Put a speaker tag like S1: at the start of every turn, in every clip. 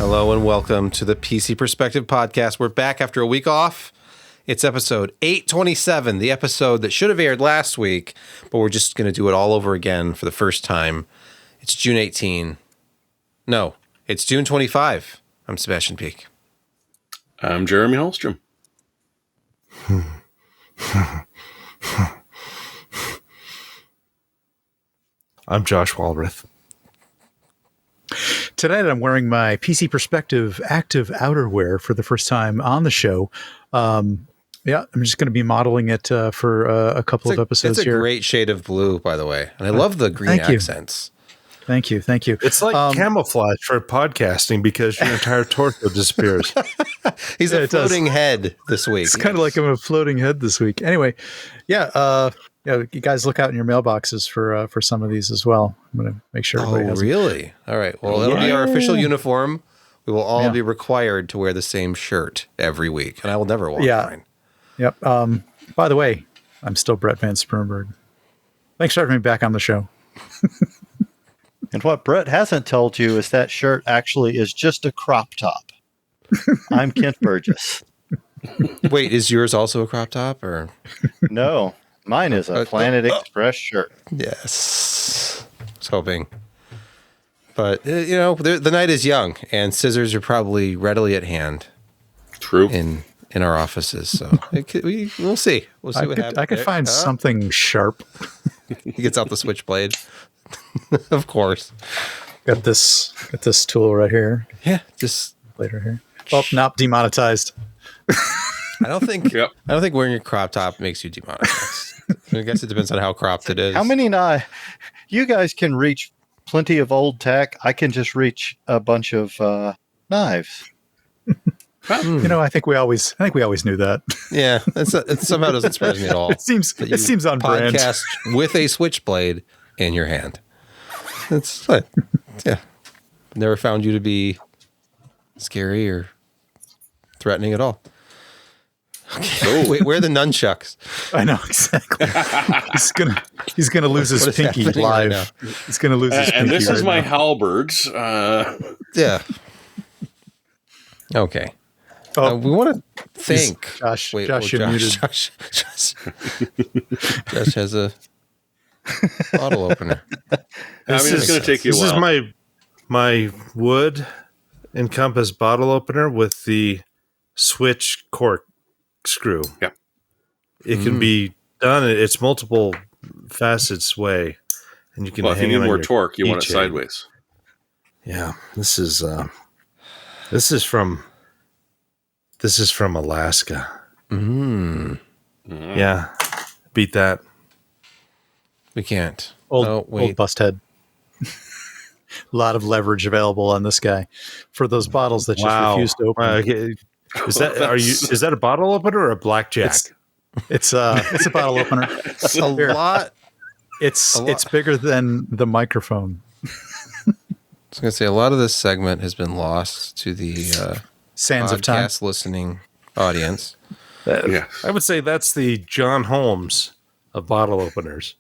S1: Hello and welcome to the PC Perspective Podcast. We're back after a week off. It's episode 827, the episode that should have aired last week, but we're just going to do it all over again for the first time. It's June 18. No, it's June 25. I'm Sebastian Peak.
S2: I'm Jeremy Hallstrom.
S3: I'm Josh Walrath.
S4: Tonight I'm wearing my PC Perspective active outerwear for the first time on the show. I'm just going to be modeling it for a couple of episodes here.
S1: It's a great shade of blue, by the way. And I love the green accents.
S4: Thank you.
S3: It's like camouflage for podcasting because your entire torso disappears.
S1: He's a floating head this week.
S4: It's kind of like I'm a floating head this week. Anyway, you guys look out in your mailboxes for some of these as well. I'm going to make sure everybody has
S1: really? Them. All right. Well, that'll be our official uniform. We will all be required to wear the same shirt every week, and I will never walk mine.
S4: Yep. By the way, I'm still Brett Van Spermberg. Thanks for having me back on the show.
S5: And what Brett hasn't told you is that shirt actually is just a crop top. I'm Kent Burgess.
S1: Wait, is yours also a crop top, or
S5: no? Mine is a Planet Express shirt.
S1: Yes, I was hoping. But the night is young, and scissors are probably readily at hand.
S2: True.
S1: In our offices, so we'll see. We'll see what happens.
S4: I could find something sharp.
S1: He gets out the switchblade. Of course.
S4: Got this tool right here.
S1: Yeah, just
S4: later here. Oh, not demonetized.
S1: I don't think wearing a crop top makes you demonetized. I guess it depends on how cropped it is.
S5: How many you guys can reach plenty of old tech. I can just reach a bunch of knives.
S4: I think we always knew that.
S1: Yeah, it somehow doesn't surprise me at all.
S4: It seems on brand.
S1: Podcast with a switchblade in your hand. It's never found you to be scary or threatening at all. Okay. Wait, where are the nunchucks?
S4: I know exactly. He's gonna lose his pinky live. Right, he's gonna lose his pinky.
S2: And this is my
S4: now.
S2: halberds.
S1: Yeah. Okay. We want to thank
S4: Josh.
S1: Wait,
S4: Josh, you're muted.
S1: Josh has a bottle opener.
S2: It's going to take you a while.
S3: This is my wood Encompass bottle opener with the switch cork screw.
S2: Yep.
S3: It can be done. It's multiple facets way, and you can.
S2: Well, if you need more torque, you want it sideways.
S3: Yeah, this is from Alaska. Yeah, beat that.
S1: We can't.
S4: Old bust head. A lot of leverage available on this guy for those bottles that just refuse to open.
S3: Okay. Is that a bottle opener or a blackjack?
S4: It's a bottle opener.
S1: It's a lot.
S4: It's bigger than the microphone.
S1: I was going to say, a lot of this segment has been lost to the
S4: sands of time
S1: listening audience.
S3: I would say that's the John Holmes of bottle openers.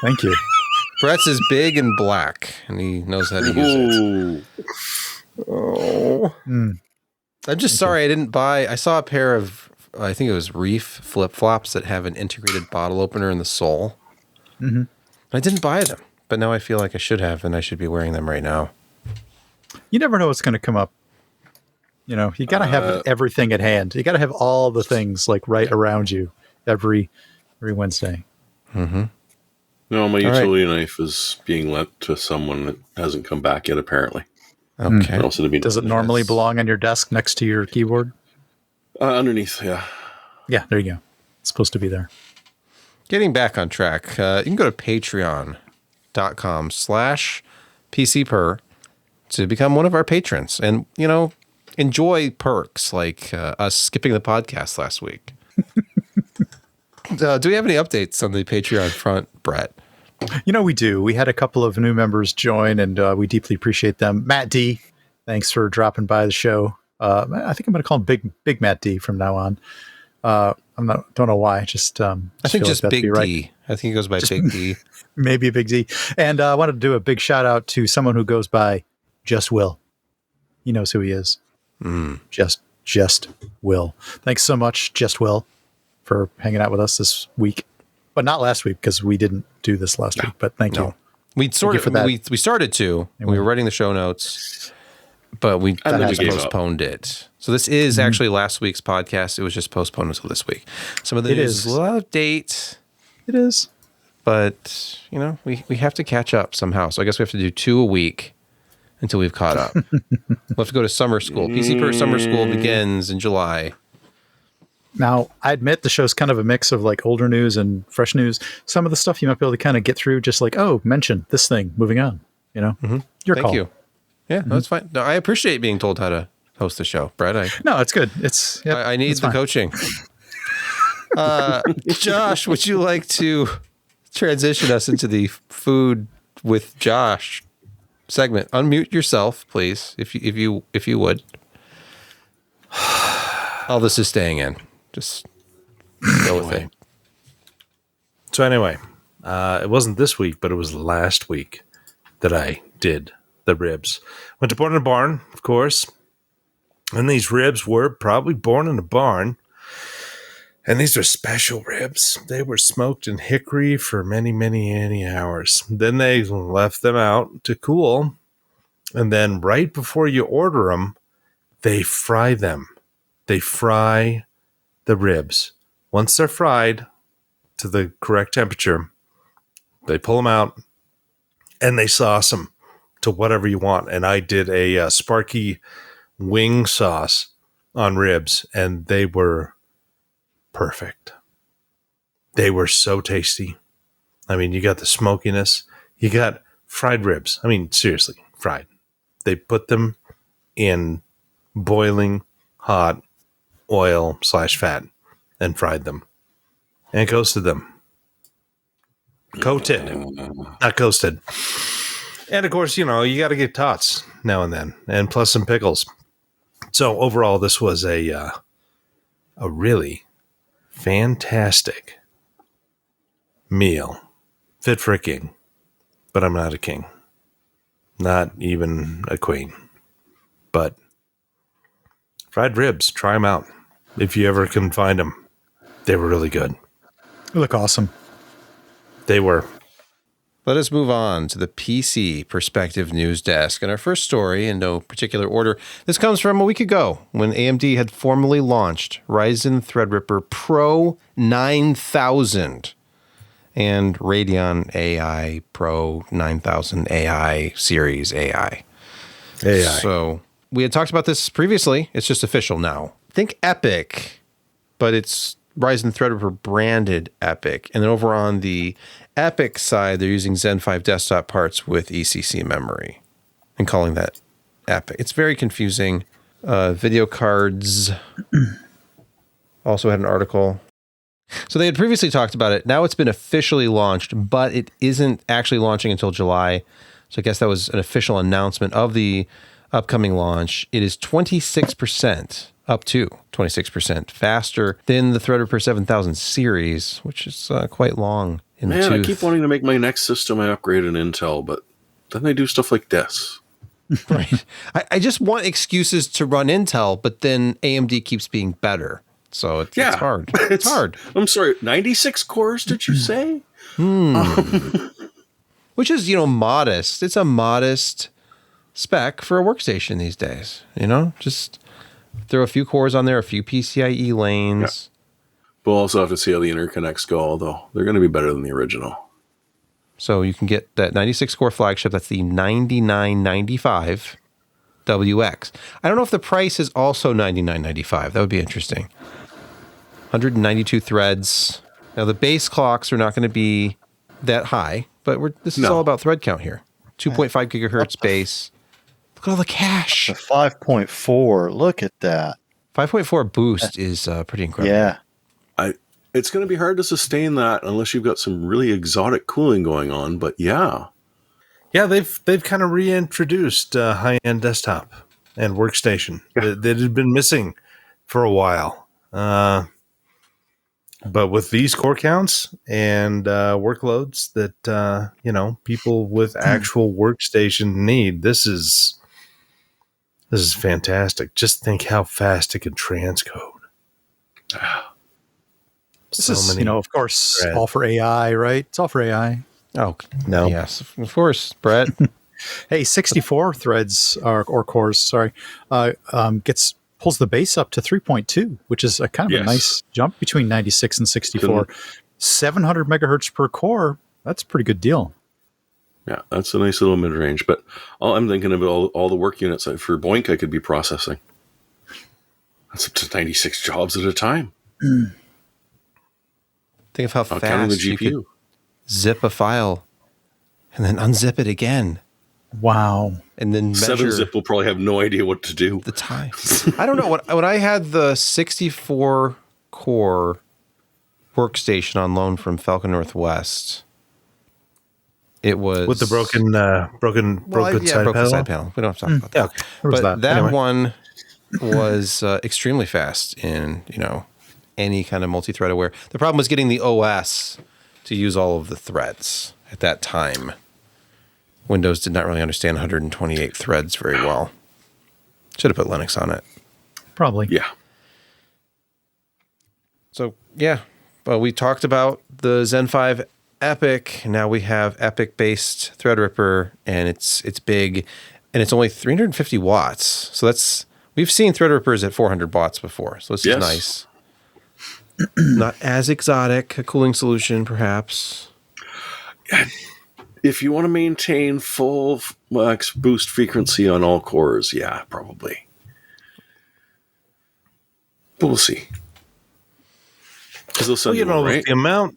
S4: Thank you.
S1: Brett's is big and black, and he knows how to use it. Oh. I'm just sorry I didn't buy... I saw a pair of, I think it was Reef flip-flops that have an integrated bottle opener in the sole.
S4: Mm-hmm.
S1: I didn't buy them, but now I feel like I should have, and I should be wearing them right now.
S4: You never know what's going to come up. You got to have everything at hand. You got to have all the things like right around you every Wednesday.
S1: Mm-hmm.
S2: No, my utility knife is being lent to someone that hasn't come back yet, apparently.
S1: Okay.
S4: Does it normally belong on your desk next to your keyboard?
S2: Underneath, yeah.
S4: Yeah, there you go. It's supposed to be there.
S1: Getting back on track, you can go to patreon.com/PCPer to become one of our patrons and, enjoy perks like us skipping the podcast last week. Do we have any updates on the Patreon front, Brett?
S4: We do. We had a couple of new members join, and we deeply appreciate them. Matt D, thanks for dropping by the show. I think I'm going to call him Big Matt D from now on. Don't know why. Just
S1: I think just
S4: like
S1: Big D.
S4: Right.
S1: I think he goes by Big D.
S4: Maybe a Big D. And I wanted to do a big shout out to someone who goes by Just Will. He knows who he is. Just Will. Thanks so much, Just Will, for hanging out with us this week. But not last week, because we didn't do this last week. But thank you.
S1: We started to. We were writing the show notes, but we just postponed it. So this is actually last week's podcast. It was just postponed until this week. Some of the news is a lot of date.
S4: It is.
S1: But, we have to catch up somehow. So I guess we have to do 2 a week until we've caught up. We'll have to go to summer school. PCPer summer school begins in July.
S4: Now, I admit the show's kind of a mix of like older news and fresh news. Some of the stuff you might be able to kind of get through just like, mention this thing, moving on. Your
S1: Thank
S4: call.
S1: you. Yeah, that's fine. No, I appreciate being told how to host the show, Brett.
S4: No, it's good.
S1: I need the coaching. Josh, would you like to transition us into the food with Josh segment? Unmute yourself, please, if you would. All this is staying in. Just go with it.
S3: So anyway, it wasn't this week, but it was last week that I did the ribs. Went to Born in a Barn, of course. And these ribs were probably born in a barn. And these are special ribs. They were smoked in hickory for many, many hours. Then they left them out to cool. And then right before you order them, they fry them. They fry the ribs. Once they're fried to the correct temperature, they pull them out and they sauce them to whatever you want. And I did a Sparky wing sauce on ribs, and they were perfect. They were so tasty. I mean, you got the smokiness. You got fried ribs. I mean, seriously, fried. They put them in boiling hot oil / fat and fried them and coasted them. Coated, not coasted. And of course, you got to get tots now and then, and plus some pickles. So overall, this was a really fantastic meal. Fit for a king, but I'm not a king. Not even a queen. But fried ribs, try them out. If you ever can find them, they were really good.
S4: They look awesome.
S3: They were.
S1: Let us move on to the PC Perspective News Desk. And our first story, in no particular order, this comes from a week ago when AMD had formally launched Ryzen Threadripper PRO 9000 and Radeon AI Pro 9000 AI Series AI. So we had talked about this previously. It's just official now. Think Epic, but it's Ryzen Threadripper branded Epic. And then over on the Epic side, they're using Zen 5 desktop parts with ECC memory and calling that Epic. It's very confusing. Video cards also had an article. So they had previously talked about it. Now it's been officially launched, but it isn't actually launching until July. So I guess that was an official announcement of the upcoming launch. It is 26%, up to 26% faster than the Threadripper 7000 series, which is quite long in the tooth.
S2: I keep wanting to make my next system I upgrade in Intel, but then they do stuff like this.
S1: Right. I just want excuses to run Intel, but then AMD keeps being better. So it's hard. It's hard.
S2: I'm sorry, 96 cores, did you say?
S1: Which is, modest. It's a modest spec for a workstation these days. Just throw a few cores on there, a few PCIe lanes.
S2: Yeah. We'll also have to see how the interconnects go, although they're going to be better than the original.
S1: So you can get that 96 core flagship. That's the 9995 WX. I don't know if the price is also 9995. That would be interesting. 192 threads. Now the base clocks are not going to be that high, but this is all about thread count here. 2.5 gigahertz base. Look at all the cache.
S5: The 5.4. Look at that.
S1: 5.4 boost is pretty incredible.
S5: Yeah.
S2: It's going to be hard to sustain that unless you've got some really exotic cooling going on, but yeah.
S3: Yeah, they've kind of reintroduced high-end desktop and workstation that had been missing for a while. But with these core counts and workloads that people with actual workstation need, this is This is fantastic. Just think how fast it can transcode.
S4: This is, of course,
S3: threads.
S4: all for AI, right? It's all for AI.
S1: Oh,
S3: No.
S1: yes, of course, Brett.
S4: Hey, 64 threads or cores, sorry, pulls the base up to 3.2, which is a kind of a nice jump between 96 and 64. 700 megahertz per core. That's a pretty good deal.
S2: Yeah, that's a nice little mid-range. But I'm thinking about all the work units for Boink I could be processing. That's up to 96 jobs at a time.
S1: Think of how
S2: Not counting the
S1: fast you could
S2: GPU.
S1: zip a file and then unzip it again.
S4: Wow.
S1: And then measure
S2: 7-zip will probably have no idea what to do.
S1: the time. I don't know. When I had the 64 core workstation on loan from Falcon Northwest, it was
S3: With the broken side panel.
S1: We don't have to talk about that.
S3: Yeah, okay.
S1: But that
S3: Anyway.
S1: one was extremely fast in, any kind of multi-thread aware. The problem was getting the OS to use all of the threads at that time. Windows did not really understand 128 threads very well. Should have put Linux on it.
S4: Probably.
S2: Yeah.
S1: So, yeah. But we talked about the Zen 5 Epic. Now we have Epic-based Threadripper, and it's big, and it's only 350 watts. So we've seen Threadrippers at 400 watts before. So this is nice. Not as exotic a cooling solution, perhaps.
S2: If you want to maintain full max boost frequency on all cores, yeah, probably. But we'll see. Because they'll send right?
S3: the amount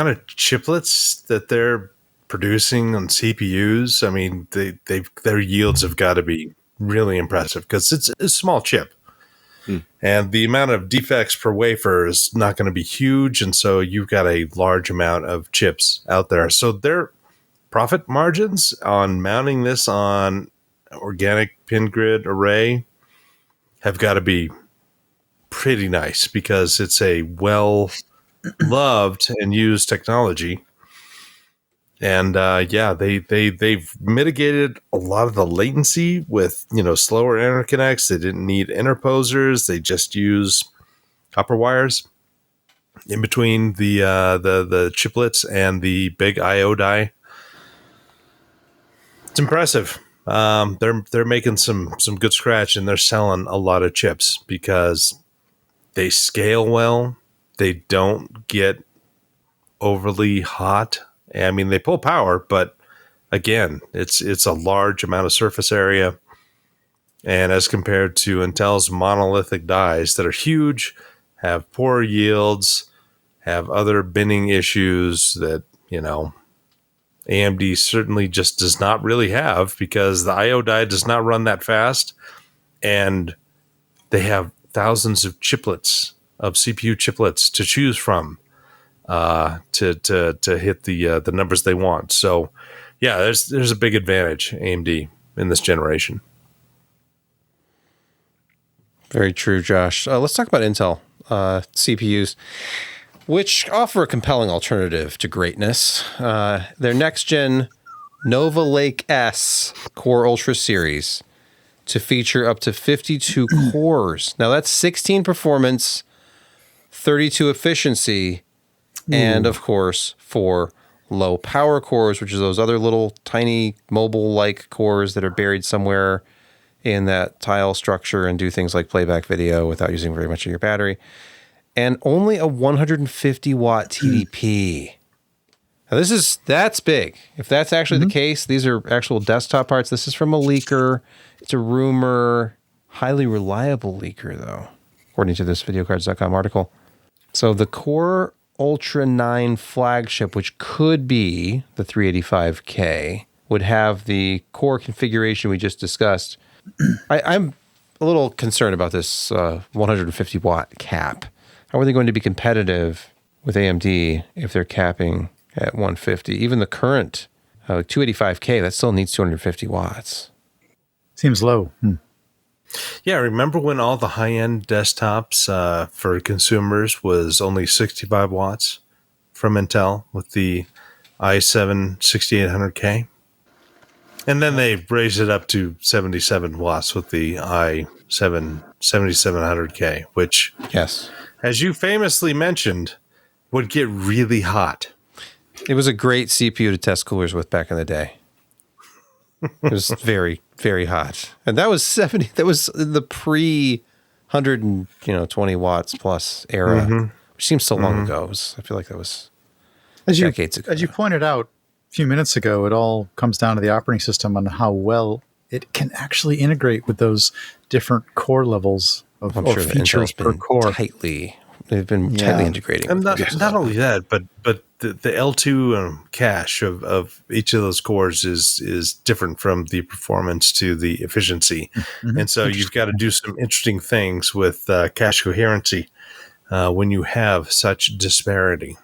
S3: of chiplets that they're producing on CPUs, I mean, their yields have got to be really impressive because it's a small chip. And the amount of defects per wafer is not going to be huge. And so you've got a large amount of chips out there. So their profit margins on mounting this on organic pin grid array have got to be pretty nice because it's a well-loved and used technology. And they've mitigated a lot of the latency with slower interconnects. They didn't need interposers. They just use copper wires in between the chiplets and the big I/O die. It's impressive. They're making some good scratch, and they're selling a lot of chips because they scale well. They don't get overly hot. I mean, they pull power, but again, it's a large amount of surface area. And as compared to Intel's monolithic dies that are huge, have poor yields, have other binning issues that, AMD certainly just does not really have because the I/O die does not run that fast. And they have thousands of chiplets, of CPU chiplets to choose from. To hit the numbers they want. So, yeah, there's a big advantage AMD in this generation.
S1: Very true, Josh. Let's talk about Intel CPUs, which offer a compelling alternative to greatness. Their next-gen Nova Lake S Core Ultra series to feature up to 52 cores. Now, that's 16 performance, 32 efficiency, and, of course, 4 low power cores, which is those other little tiny mobile-like cores that are buried somewhere in that tile structure and do things like playback video without using very much of your battery. And only a 150-watt TDP. Now, that's big. If that's actually the case, these are actual desktop parts. This is from a leaker. It's a rumor. Highly reliable leaker, though, according to this videocards.com article. So the Core Ultra 9 flagship, which could be the 385K, would have the core configuration we just discussed. I'm a little concerned about this 150-watt cap. How are they going to be competitive with AMD if they're capping at 150? Even the current 285K, that still needs 250 watts.
S4: Seems low.
S3: Yeah, remember when all the high-end desktops for consumers was only 65 watts from Intel with the i7 6800K? And then they raised it up to 77 watts with the i7-7700K, which,
S1: Yes.
S3: as you famously mentioned, would get really hot.
S1: It was a great CPU to test coolers with back in the day. It was very, very hot. And that was 70. That was the pre 120 watts plus era, which seems so long ago. I feel like that was decades ago.
S4: As you pointed out a few minutes ago, it all comes down to the operating system and how well it can actually integrate with those different core levels of
S1: I'm
S4: or
S1: sure that
S4: features
S1: Intel's
S4: per
S1: been
S4: core.
S1: they've been tightly integrating.
S3: And
S1: with
S3: not only that, but the L2 cache of each of those cores is different from the performance to the efficiency. And so you've got to do some interesting things with cache coherency when you have such disparity.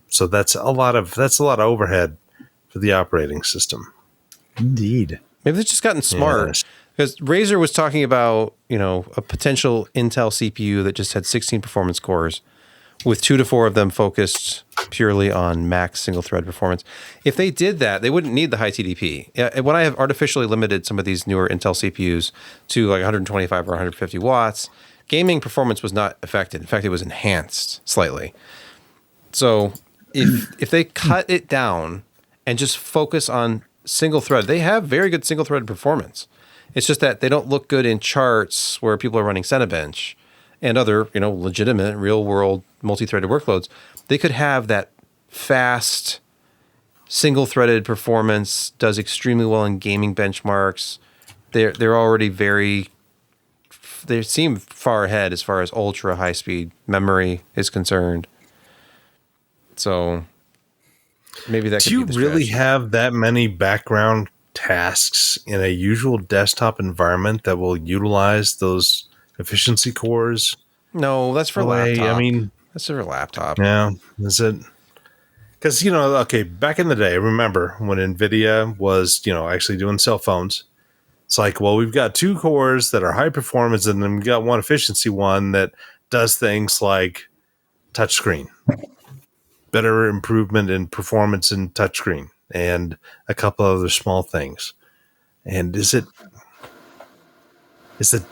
S3: So that's a lot of overhead for the operating system.
S4: Indeed.
S1: Maybe they've just gotten smart.
S3: Yes.
S1: Because Razer was talking about, a potential Intel CPU that just had 16 performance cores, with 2 to 4 of them focused purely on max single thread performance. If they did that, they wouldn't need the high TDP. When I have artificially limited some of these newer Intel CPUs to like 125 or 150 watts, gaming performance was not affected. In fact, it was enhanced slightly. So if they cut it down and just focus on single thread, they have very good single thread performance. It's just that they don't look good in charts where people are running Cinebench and other, legitimate real world multi-threaded workloads. They could have that fast single threaded performance, does extremely well in gaming benchmarks. They're already they seem far ahead as far as ultra high speed memory is concerned. So maybe that could
S3: Do you
S1: be the
S3: really
S1: strategy.
S3: have that many background tasks in a usual desktop environment that will utilize those efficiency cores?
S1: No, that's for
S3: Away,
S1: laptop.
S3: I mean,
S1: that's for laptop.
S3: yeah, is it? Because, okay, back in the day, remember when NVIDIA was, actually doing cell phones, it's like, well, we've got 2 cores that are high performance, and then we've got one efficiency one that does things like touchscreen, better improvement in performance in touchscreen, and a couple other small things. And does the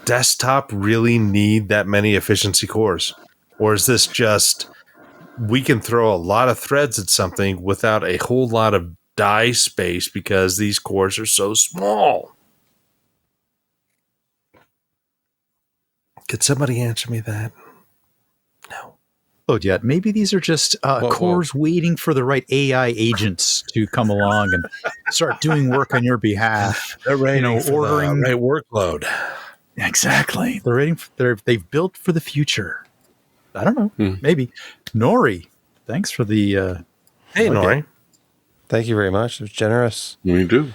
S3: desktop really need that many efficiency cores? Or is this just, we can throw a lot of threads at something without a whole lot of die space because these cores are so small? Could somebody answer me that? No.
S4: Yet maybe these are just cores waiting for the right AI agents to come along and start doing work on your behalf.
S3: They're waiting for
S4: ordering
S3: the right workload.
S4: Exactly. They've built for the future. I don't know. Maybe. Nori, thanks for the
S3: Hey, Nori.
S1: Thank you very much. It was generous.
S2: We do.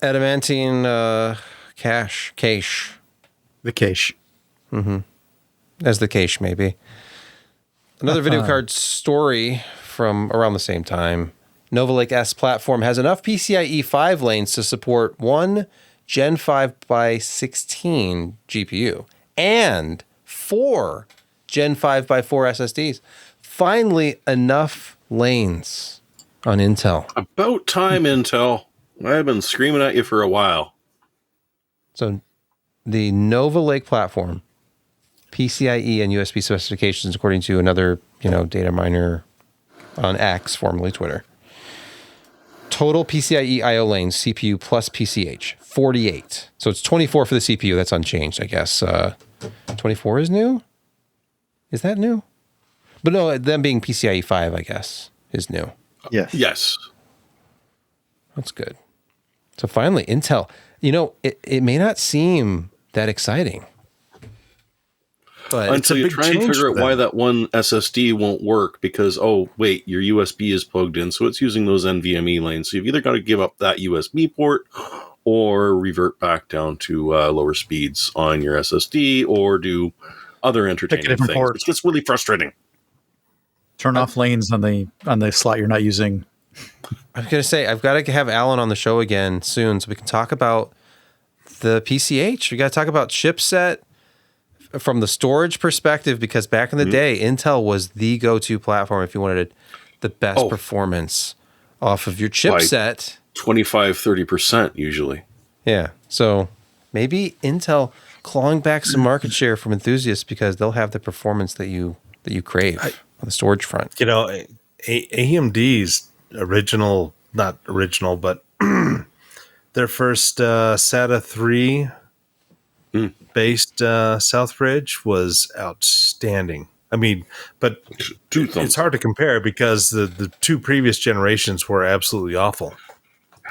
S1: Adamantine cache.
S4: the cache.
S1: As the cache may be. Another video card story from around the same time. Nova Lake S platform has enough PCIe 5 lanes to support one Gen 5 by 16 GPU and 4 Gen 5 by 4 SSDs. Finally, enough lanes on Intel.
S2: About time, Intel. I've been screaming at you for a while.
S1: So the Nova Lake platform, PCIe and USB specifications, according to another, data miner on X, formerly Twitter. Total PCIe I/O lanes, CPU plus PCH, 48. So it's 24 for the CPU. That's unchanged, I guess. 24 is new? Is that new? But no, them being PCIe 5, I guess, is new.
S5: Yes.
S2: Yes.
S1: That's good. So finally, Intel. It may not seem that exciting. But
S2: Until you try and figure out why that one SSD won't work because, your USB is plugged in, so it's using those NVMe lanes. So you've either got to give up that USB port or revert back down to lower speeds on your SSD or do other entertaining things.
S4: port.
S2: It gets really frustrating.
S4: Turn off lanes on the slot you're not using.
S1: I was going to say, I've got to have Alan on the show again soon so we can talk about the PCH. We got to talk about chipset from the storage perspective, because back in the day, Intel was the go-to platform if you wanted the best performance off of your chipset
S2: 25-30% usually.
S1: Yeah. So maybe Intel clawing back some market share from enthusiasts because they'll have the performance that you crave on the storage front.
S3: You know, AMD's not original, but their first SATA 3 based Southbridge was outstanding. I mean, but it's hard to compare because the two previous generations were absolutely awful.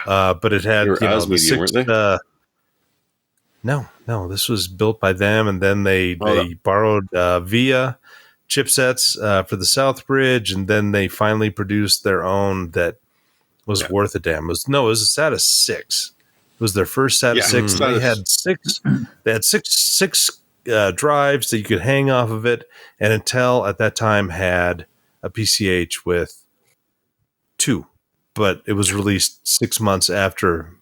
S3: But it had
S2: weren't they?
S3: No, this was built by them, and then they borrowed VIA chipsets for the Southbridge, and then they finally produced their own that was worth a damn. It was a SATA 6. It was their first SATA 6. They had six drives that you could hang off of it, and Intel at that time had a PCH with 2, but it was released 6 months after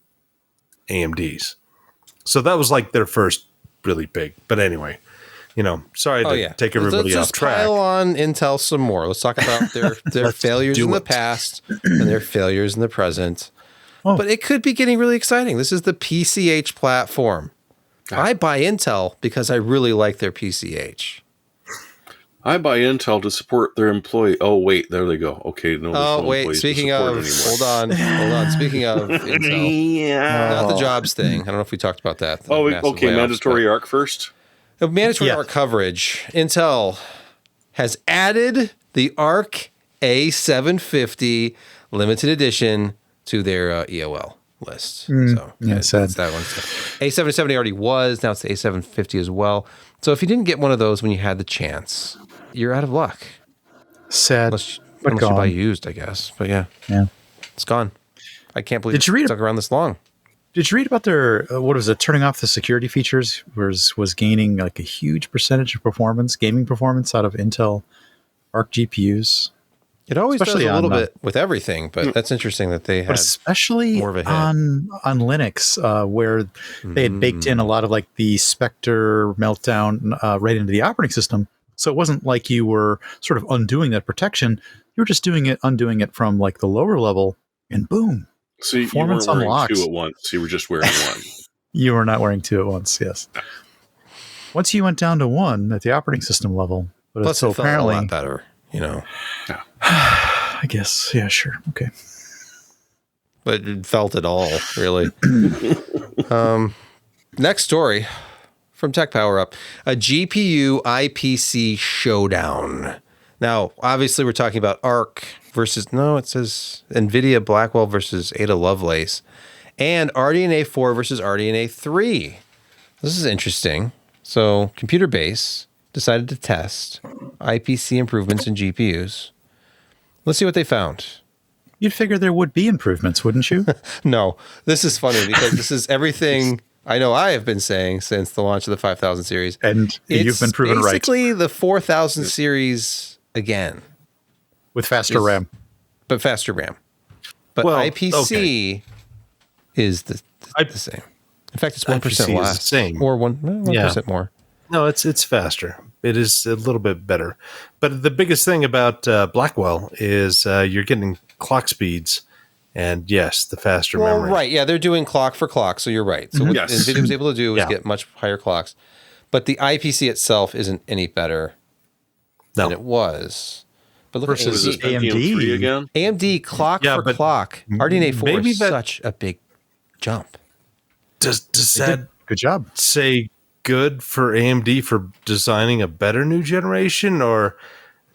S3: AMD's. So that was like their first really big. But anyway, sorry to take everybody off track.
S1: Let's pile on Intel some more. Let's talk about their failures in the past and their failures in the present. Oh. But it could be getting really exciting. This is the PCH platform. I buy Intel because I really like their PCH.
S2: I buy Intel to support their employee. Oh, wait, there they go. Okay, no.
S1: Oh, wait. Speaking of, hold on. Speaking of Intel, not the jobs thing. I don't know if we talked about that.
S2: Okay. Mandatory ARC first.
S1: Mandatory ARC coverage. Intel has added the Arc A750 limited edition to their EOL list. So that's that one. A770 already was. Now it's the A750 as well. So if you didn't get one of those when you had the chance, you're out of luck.
S4: Sad.
S1: Unless you buy used, I guess. But yeah, it's gone. I can't believe it stuck around this long.
S4: Did you read about their, turning off the security features was gaining like a huge percentage of gaming performance out of Intel Arc GPUs?
S1: It always does a little bit with everything, but that's interesting that they had
S4: especially
S1: more of a hit.
S4: on Linux, where they had baked in a lot of like the Spectre meltdown right into the operating system. So it wasn't like you were sort of undoing that protection. You were just undoing it from like the lower level, and boom.
S2: So you weren't wearing 2 at once. You were just wearing 1.
S4: You were not wearing 2 at once, yes. Once you went down to 1 at the operating system level. But
S1: plus, it felt apparently a lot better,
S4: I guess, yeah, sure, okay.
S1: But it felt it all, really. Next story from Tech Power Up. A GPU IPC showdown. Now, obviously, we're talking about Arc it says NVIDIA Blackwell versus Ada Lovelace, and RDNA 4 versus RDNA 3. This is interesting. So, Computer Base decided to test IPC improvements in GPUs. Let's see what they found.
S4: You'd figure there would be improvements, wouldn't you?
S1: No, this is funny because this is everything I know I have been saying since the launch of the 5000 series.
S4: And you've been proven right.
S1: It's basically the 4000 series again.
S4: With faster RAM.
S1: But faster RAM. But IPC is the same. In fact, it's 1% less.
S3: The same.
S1: Or 1% more.
S3: No, it's faster. It is a little bit better. But the biggest thing about Blackwell is you're getting clock speeds and, yes, the faster memory.
S1: Right. Yeah, they're doing clock for clock. So you're right. So what NVIDIA was able to do was get much higher clocks. But the IPC itself isn't any better than it was. But look at
S2: AMD again.
S1: AMD clock for clock. RDNA 4 is such a big jump.
S3: Does that
S4: good job
S3: say good for AMD for designing a better new generation, or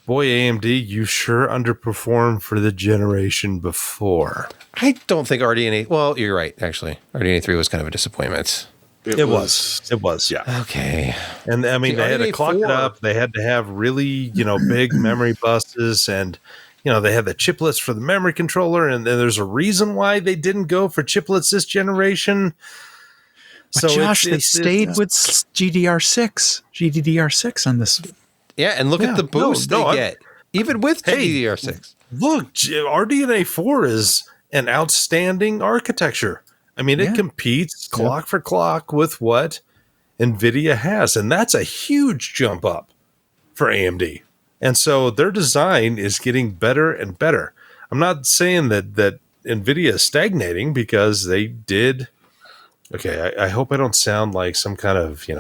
S3: boy, AMD, you sure underperformed for the generation before?
S1: I don't think RDNA. Well, you're right. Actually, RDNA 3 was kind of a disappointment.
S3: It was. Yeah.
S1: Okay.
S3: And I mean, they had to clock it up. They had to have really, big memory buses, and they had the chiplets for the memory controller. And then there's a reason why they didn't go for chiplets this generation.
S4: But so Josh, they stayed with GDDR6 on this.
S1: Yeah, and look at the boost they get, even with GDDR6.
S3: Look, RDNA 4 is an outstanding architecture. I mean, it competes clock for clock with what NVIDIA has, and that's a huge jump up for AMD. And so their design is getting better and better. I'm not saying that NVIDIA is stagnating because they did. Okay, I hope I don't sound like some kind of,
S2: You're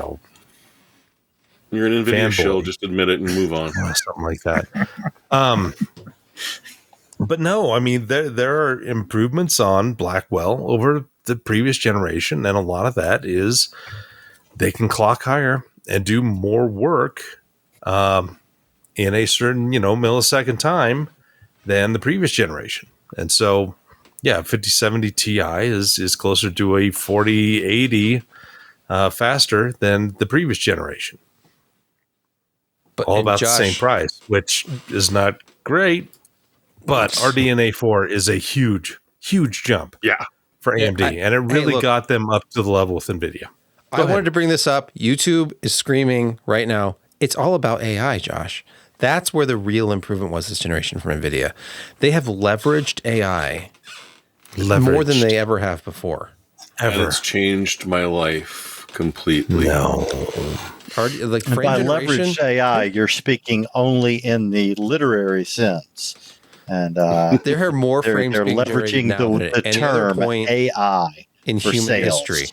S2: an NVIDIA
S3: fanboy.
S2: shill. Just admit it and move on.
S3: Something like that. But no, I mean, there are improvements on Blackwell over the previous generation, and a lot of that is they can clock higher and do more work in a certain, millisecond time than the previous generation. And so, yeah, 5070 Ti is closer to a 4080 faster than the previous generation.
S1: But
S3: All about
S1: Josh,
S3: the same price, which is not great. But RDNA 4 is a huge, huge jump for AMD. And it really got them up to the level with NVIDIA.
S1: I wanted to bring this up. YouTube is screaming right now. It's all about AI, Josh. That's where the real improvement was this generation from NVIDIA. They have leveraged AI more than they ever have before.
S2: And it's changed my life completely.
S3: No.
S1: Like
S5: and by
S1: frame generation,
S5: leveraged AI, you're speaking only in the literary sense. And
S1: there are more
S5: they're
S1: frames being
S5: leveraging
S1: generated now
S5: the
S1: than any other
S5: term
S1: point
S5: AI
S1: in
S5: for
S1: human
S5: sales.
S1: history.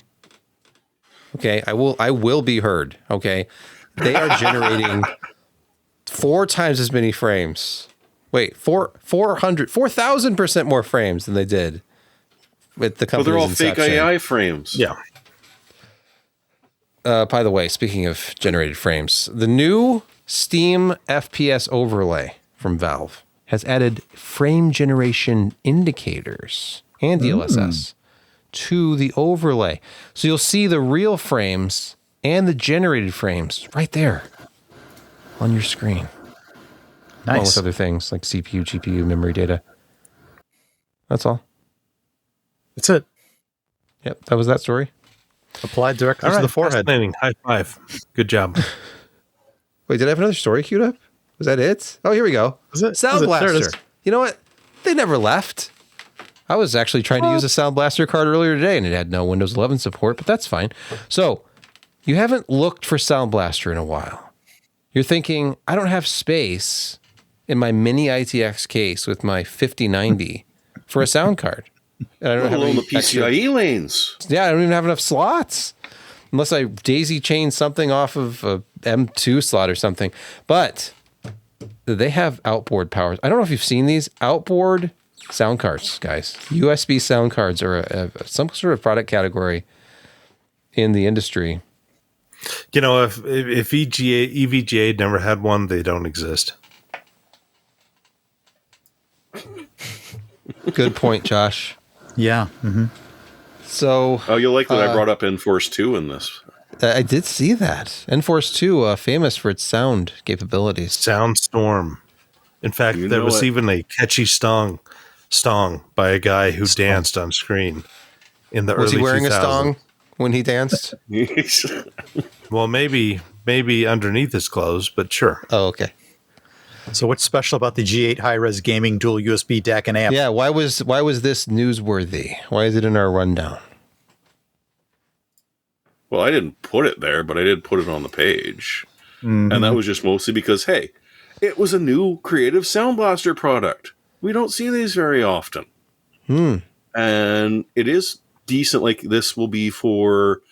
S1: Okay, I will be heard. Okay, they are generating 4 times as many frames. Wait, 4,000% more frames than they did with the company's
S2: But they're all
S1: inception.
S2: fake AI frames.
S3: Yeah.
S1: By the way, speaking of generated frames, the new Steam FPS overlay from Valve has added frame generation indicators and DLSS to the overlay. So you'll see the real frames and the generated frames right there on your screen.
S4: Nice.
S1: Along with other things like CPU, GPU, memory data. That's all.
S4: That's it.
S1: Yep, that was that story.
S4: Applied directly to the forehead.
S3: Fascinating. High five. Good job.
S1: Wait, did I have another story queued up? Was that it? Oh, here we go. Sound
S4: There it
S1: Blaster.
S4: is.
S1: You know what? They never left. I was actually trying to use a Sound Blaster card earlier today, and it had no Windows 11 support, but that's fine. So, you haven't looked for Sound Blaster in a while. You're thinking, I don't have space in my mini ITX case with my 5090 for a sound card. And I don't have
S2: Alone
S1: any
S2: the PCIe lanes.
S1: Yeah, I don't even have enough slots. Unless I daisy chain something off of a M2 slot or something. But they have outboard powers. I don't know if you've seen these outboard sound cards, guys. USB sound cards are some sort of product category in the industry.
S3: You know, if EVGA never had one, they don't exist.
S1: Good point, Josh.
S4: Yeah. Mm-hmm.
S1: So,
S2: Oh, you'll like that I brought up Enforce 2 in this.
S1: I did see that. Enforce 2, famous for its sound capabilities.
S3: Soundstorm. In fact,
S2: You
S3: there
S2: know
S3: was
S2: it.
S3: even a catchy stong by a guy who danced on screen in the
S1: Was
S3: early
S1: he wearing
S3: 2000s.
S1: a stong when he danced?
S3: Well, maybe underneath his clothes, but sure.
S1: Oh, okay.
S4: So what's special about the G8 high-res gaming dual USB DAC and amp?
S1: Yeah, why was this newsworthy? Why is it in our rundown?
S2: Well, I didn't put it there, but I did put it on the page. And that was just mostly because, hey, it was a new Creative Sound Blaster product. We don't see these very often. And it is decent. Like, this will be for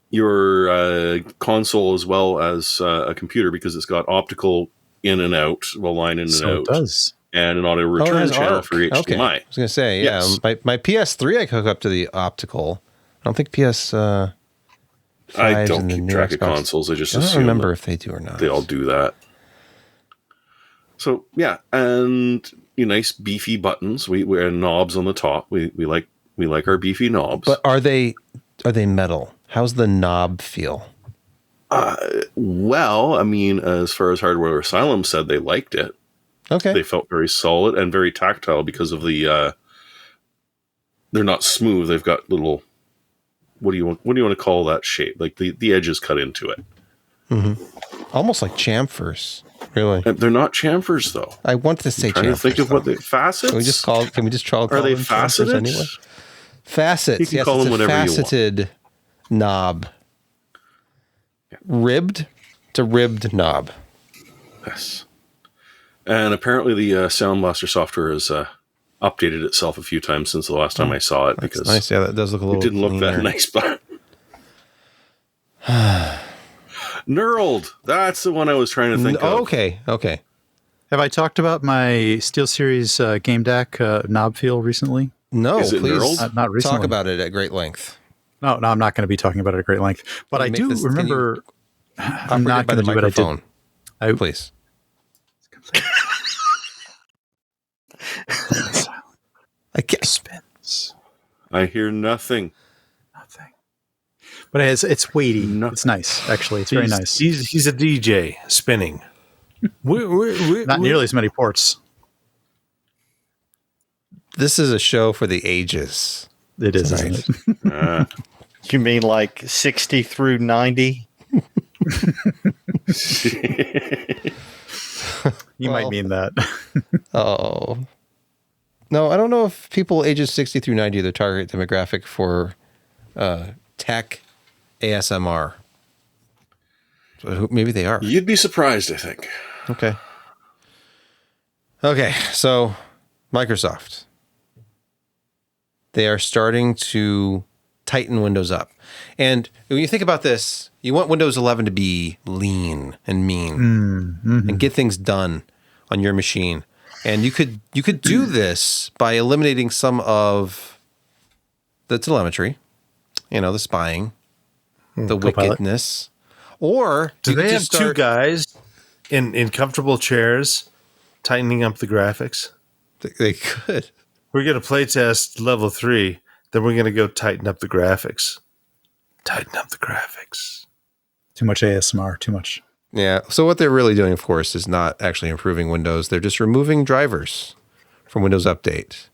S2: your console as well as a computer because it's got optical in and out, line in and
S4: So
S2: out.
S4: it does.
S2: And an auto
S1: it
S2: return
S1: has
S2: channel
S1: ARC.
S2: for HDMI.
S1: Okay. I was going to say, yeah,
S2: Yes.
S1: my PS3 I could hook up to the optical. I don't think PS
S2: I don't keep track of consoles. I just
S1: I don't
S2: assume
S1: remember
S2: that
S1: if they do or not.
S2: they all do that. So yeah, and nice beefy buttons. We and knobs on the top. We like our beefy knobs.
S1: But are they metal? How's the knob feel?
S2: Well, I mean, as far as Hardware Asylum said, they liked it.
S1: Okay.
S2: They felt very solid and very tactile because of the. They're not smooth. They've got little. What do you want to call that shape? Like the edges cut into it.
S1: Almost like chamfers, really.
S2: And they're not chamfers though.
S1: I wanted to say
S2: Trying
S1: chamfers.
S2: to think of what they facets.
S1: Can we just call
S2: Are they
S1: them chamfers
S2: faceted?
S1: anyway? Facets.
S2: You can
S1: Yes,
S2: call
S1: it's
S2: them
S1: a
S2: whatever you want.
S1: faceted knob. Ribbed to ribbed knob.
S2: Yes. And apparently the Sound Blaster software is updated itself a few times since the last time I saw it, because
S1: nice. Yeah, that does look a little.
S2: it didn't look
S1: cleaner.
S2: that nice. But knurled, that's the one I was trying to think of.
S1: Okay.
S4: Have I talked about my SteelSeries game DAC knob feel recently?
S1: No,
S2: Is it
S1: please
S2: knurled?
S4: Not recently.
S1: talk about it at great length.
S4: No, I'm not going to be talking about it at great length. But I do remember. I'm not
S1: by
S4: going
S1: the
S4: to do what I did.
S1: microphone. Please. I can't.
S4: Spins.
S2: I hear nothing.
S4: Nothing. But it's weighty.
S2: Nothing.
S4: It's nice, actually. It's very nice.
S3: He's a DJ spinning.
S4: Not nearly as many ports.
S1: This is a show for the ages.
S4: It is, isn't it?
S5: You mean like 60 through 90?
S4: You might mean that.
S1: Oh. No, I don't know if people ages 60 through 90 are the target demographic for tech ASMR. So maybe they are.
S2: You'd be surprised, I think.
S1: Okay. Okay, so Microsoft. They are starting to tighten Windows up. And when you think about this, you want Windows 11 to be lean and mean and get things done on your machine. And you could do this by eliminating some of the telemetry, the spying, the wickedness. Or
S3: do they have two guys in comfortable chairs tightening up the graphics?
S1: They could.
S3: We're going to play test level 3, then we're going to go tighten up the graphics. Tighten up the graphics.
S4: Too much ASMR, too much.
S1: Yeah. So what they're really doing, of course, is not actually improving Windows. They're just removing drivers from Windows Update.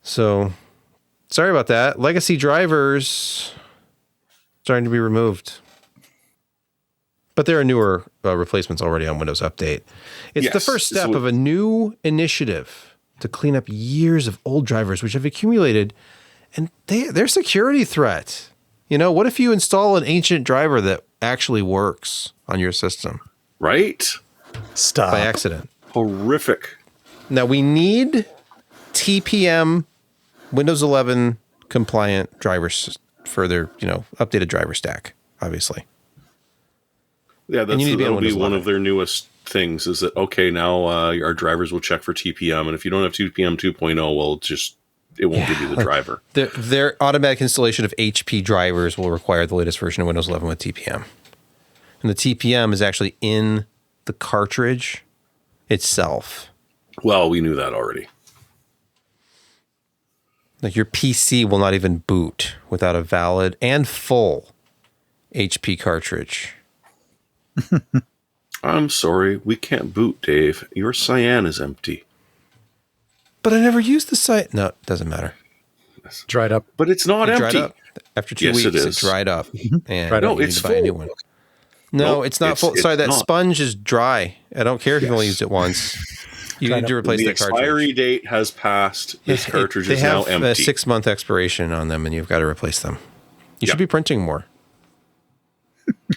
S1: So sorry about that. Legacy drivers starting to be removed. But there are newer replacements already on Windows Update. It's the first step of a new initiative to clean up years of old drivers, which have accumulated, and they're a security threat. What if you install an ancient driver that actually works on your system?
S2: Right?
S4: Stop.
S1: By accident.
S2: Horrific.
S1: Now, we need TPM Windows 11 compliant drivers for their, updated driver stack, obviously.
S2: Yeah, that'll be one of their newest things, is that, okay, now our drivers will check for TPM, and if you don't have TPM 2.0, well, it won't give you the driver.
S1: Their automatic installation of HP drivers will require the latest version of Windows 11 with TPM. And the TPM is actually in the cartridge itself.
S2: Well, we knew that already.
S1: Like your PC will not even boot without a valid and full HP cartridge.
S2: I'm sorry, we can't boot, Dave. Your cyan is empty.
S1: But I never used the site. No, it doesn't matter.
S4: Dried up.
S2: But it's not empty.
S1: Dried up. After 2 weeks, it dried up. And
S4: Dried up.
S1: you need to buy a new one. No, it's not full. Sorry, that sponge is dry. I don't care if you've only used it once. You need to replace that cartridge.
S2: The expiry date has passed. This cartridge is now empty.
S1: They have a 6-month expiration on them, and you've got to replace them. You should be printing more.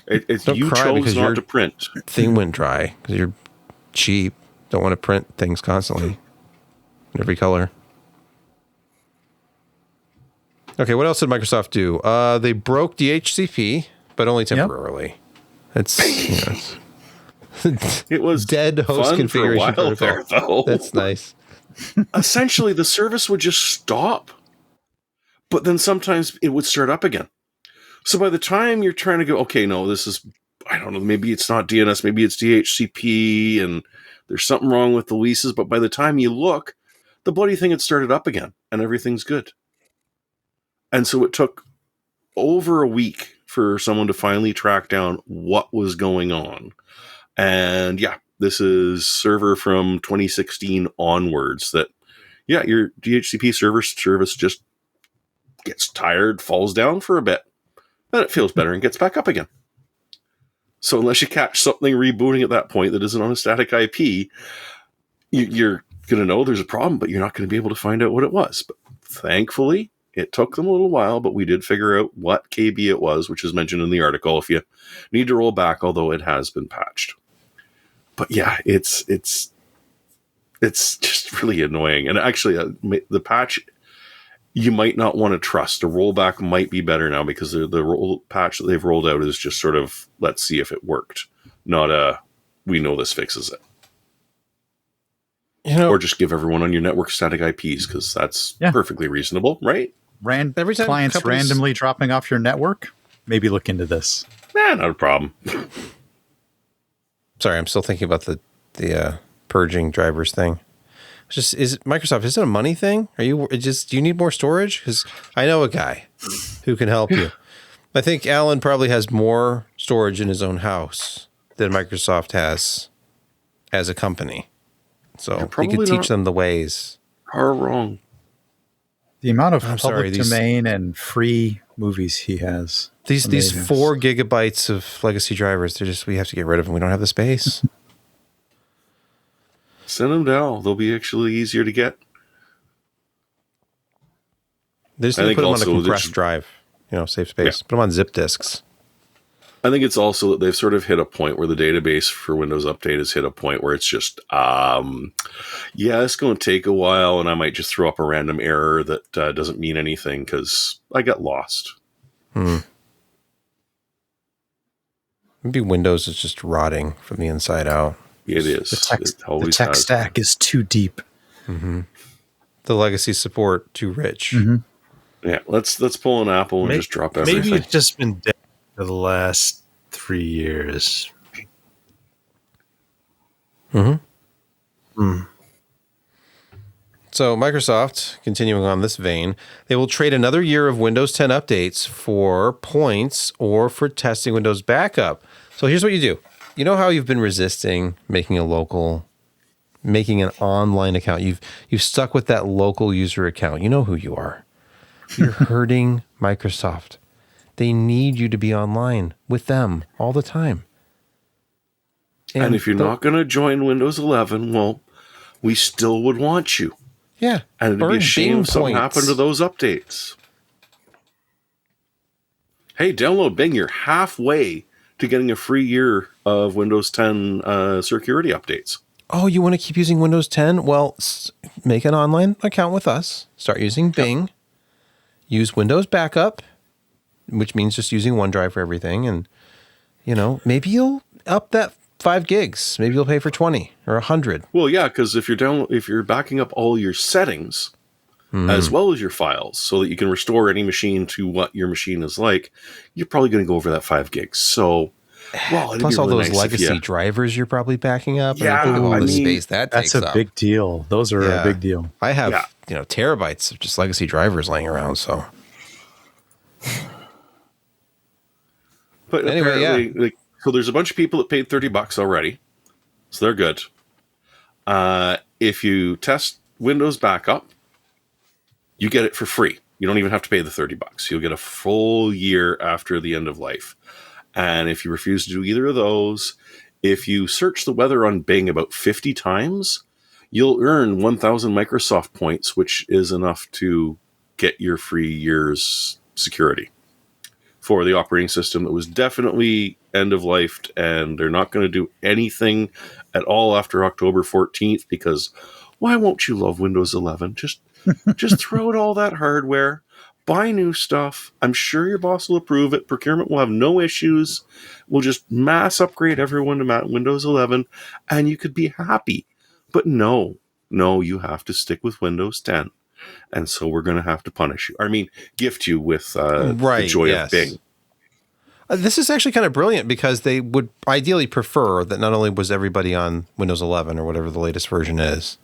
S2: You chose not to print.
S1: Thing went dry because you're cheap. Don't want to print things constantly in every color. Okay, what else did Microsoft do? They broke DHCP, but only temporarily. It's
S2: it was
S1: dead host
S2: fun
S1: configuration
S2: for a while
S1: protocol.
S2: there, though.
S1: That's nice.
S2: Essentially, the service would just stop, but then sometimes it would start up again. So by the time you're trying to go, okay, no, this is, I don't know, maybe it's not DNS, maybe it's DHCP, and there's something wrong with the leases, but by the time you look, the bloody thing had started up again, and everything's good. And so it took over a week for someone to finally track down what was going on. And yeah, this is server from 2016 onwards that, your DHCP service just gets tired, falls down for a bit. Then it feels better and gets back up again. So unless you catch something rebooting at that point that isn't on a static IP, you're going to know there's a problem, but you're not going to be able to find out what it was. But thankfully, it took them a little while, but we did figure out what KB it was, which is mentioned in the article if you need to roll back, although it has been patched. But yeah, it's It's just really annoying. And actually, the patch you might not want to trust. A rollback might be better now because the patch that they've rolled out is just sort of, let's see if it worked, not we know this fixes it. Or just give everyone on your network static IPs, because that's perfectly reasonable, right?
S4: Every time clients randomly dropping off your network, maybe look into this.
S2: Not a problem.
S1: Sorry, I'm still thinking about the purging drivers thing. Is Microsoft? Is it a money thing? Do you need more storage? Because I know a guy who can help you. I think Alan probably has more storage in his own house than Microsoft has as a company. So he could teach them the ways.
S2: Are wrong.
S4: The amount of public domain and free movies he has.
S1: These 4 gigabytes of legacy drivers, we have to get rid of them. We don't have the space.
S2: Send them down. They'll be actually easier to get.
S1: They just need to put them on a compressed drive, save space. Put them on zip disks.
S2: I think it's also that they've sort of hit a point where the database for Windows Update has hit a point where it's just, it's going to take a while, and I might just throw up a random error that doesn't mean anything because I got lost.
S1: Maybe Windows is just rotting from the inside out.
S2: It is.
S4: The tech stack is too deep.
S1: Mm-hmm. The legacy support too rich.
S4: Mm-hmm.
S2: Yeah, let's pull an Apple and just drop everything.
S3: Maybe it's just been dead for the last 3 years.
S1: Mm-hmm. So Microsoft, continuing on this vein, they will trade another year of Windows 10 updates for points or for testing Windows backup. So here's what you do. You know how you've been resisting making an online account? You've stuck with that local user account. You know who you are. You're hurting Microsoft. They need you to be online with them all the time.
S2: And if you're not going to join Windows 11, well, we still would want you.
S1: Yeah.
S2: And it'd be a shame if something happened to those updates. Hey, download Bing. You're halfway to getting a free year of Windows 10 security updates.
S1: Oh, you want to keep using Windows 10? Well, make an online account with us. Start using Bing. Use Windows Backup, which means just using OneDrive for everything. And, maybe you'll up that 5 gigs. Maybe you'll pay for 20 or 100.
S2: Well, yeah, because if you're backing up all your settings as well as your files so that you can restore any machine to what your machine is like, you're probably going to go over that 5 gigs. So,
S1: plus all those legacy drivers you're probably backing up.
S2: Yeah,
S1: and all the space that takes up.
S4: That's a big deal. Those are a big deal.
S1: I have terabytes of just legacy drivers laying around. So,
S2: but anyway, so there's a bunch of people that paid $30 already, so they're good. If you test Windows Backup, you get it for free. You don't even have to pay the $30. You'll get a full year after the end of life. And if you refuse to do either of those, if you search the weather on Bing about 50 times, you'll earn 1,000 Microsoft points, which is enough to get your free year's security for the operating system that was definitely end-of-lifed, and they're not going to do anything at all after October 14th, because why won't you love Windows 11? Just throw out all that hardware. Buy new stuff. I'm sure your boss will approve it. Procurement will have no issues. We'll just mass upgrade everyone to Windows 11, and you could be happy. But no, you have to stick with Windows 10. And so we're going to have to punish you. I mean, gift you with the joy of Bing.
S1: This is actually kind of brilliant because they would ideally prefer that not only was everybody on Windows 11 or whatever the latest version is,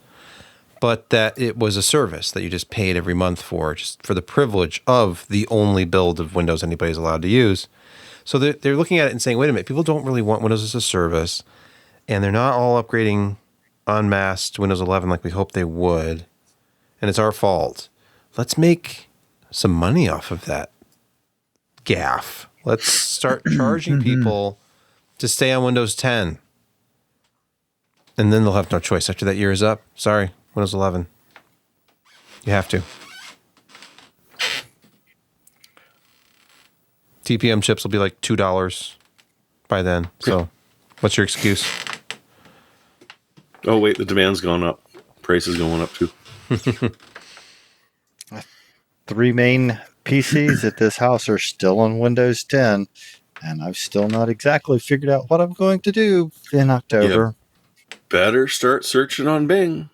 S1: but that it was a service that you just paid every month for, just for the privilege of the only build of Windows anybody's allowed to use. So they're looking at it and saying, wait a minute, people don't really want Windows as a service, and they're not all upgrading en masse to Windows 11 like we hoped they would, and it's our fault. Let's make some money off of that gaffe. Let's start charging people to stay on Windows 10. And then they'll have no choice. After that year is up, sorry, Windows 11. You have to. TPM chips will be like $2 by then. So what's your excuse?
S2: Oh, wait, the demand's gone up. prices going up to?
S5: 3 main PCs at this house are still on Windows 10, and I've still not exactly figured out what I'm going to do in October.
S2: Better start searching on Bing.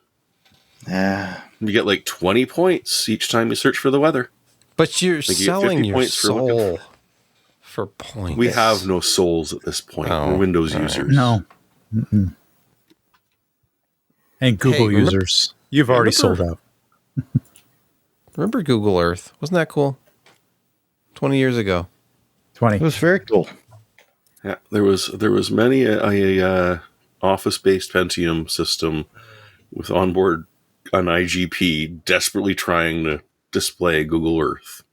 S5: Yeah.
S2: You get like 20 points each time you search for the weather.
S1: But you're
S2: Like you get
S1: selling
S2: 50
S1: your
S2: points for looking
S1: soul for points.
S2: We have no souls at this point.
S1: Oh,
S2: We're Windows
S1: all right.
S2: users.
S4: No. Mm-mm. And Google
S1: Hey, remember-
S4: users, you've already sold out.
S1: Remember Google Earth? Wasn't that cool? 20 years ago.
S4: 20.
S5: It was very cool.
S2: Yeah, there was many a office-based Pentium system with onboard an IGP desperately trying to display Google Earth.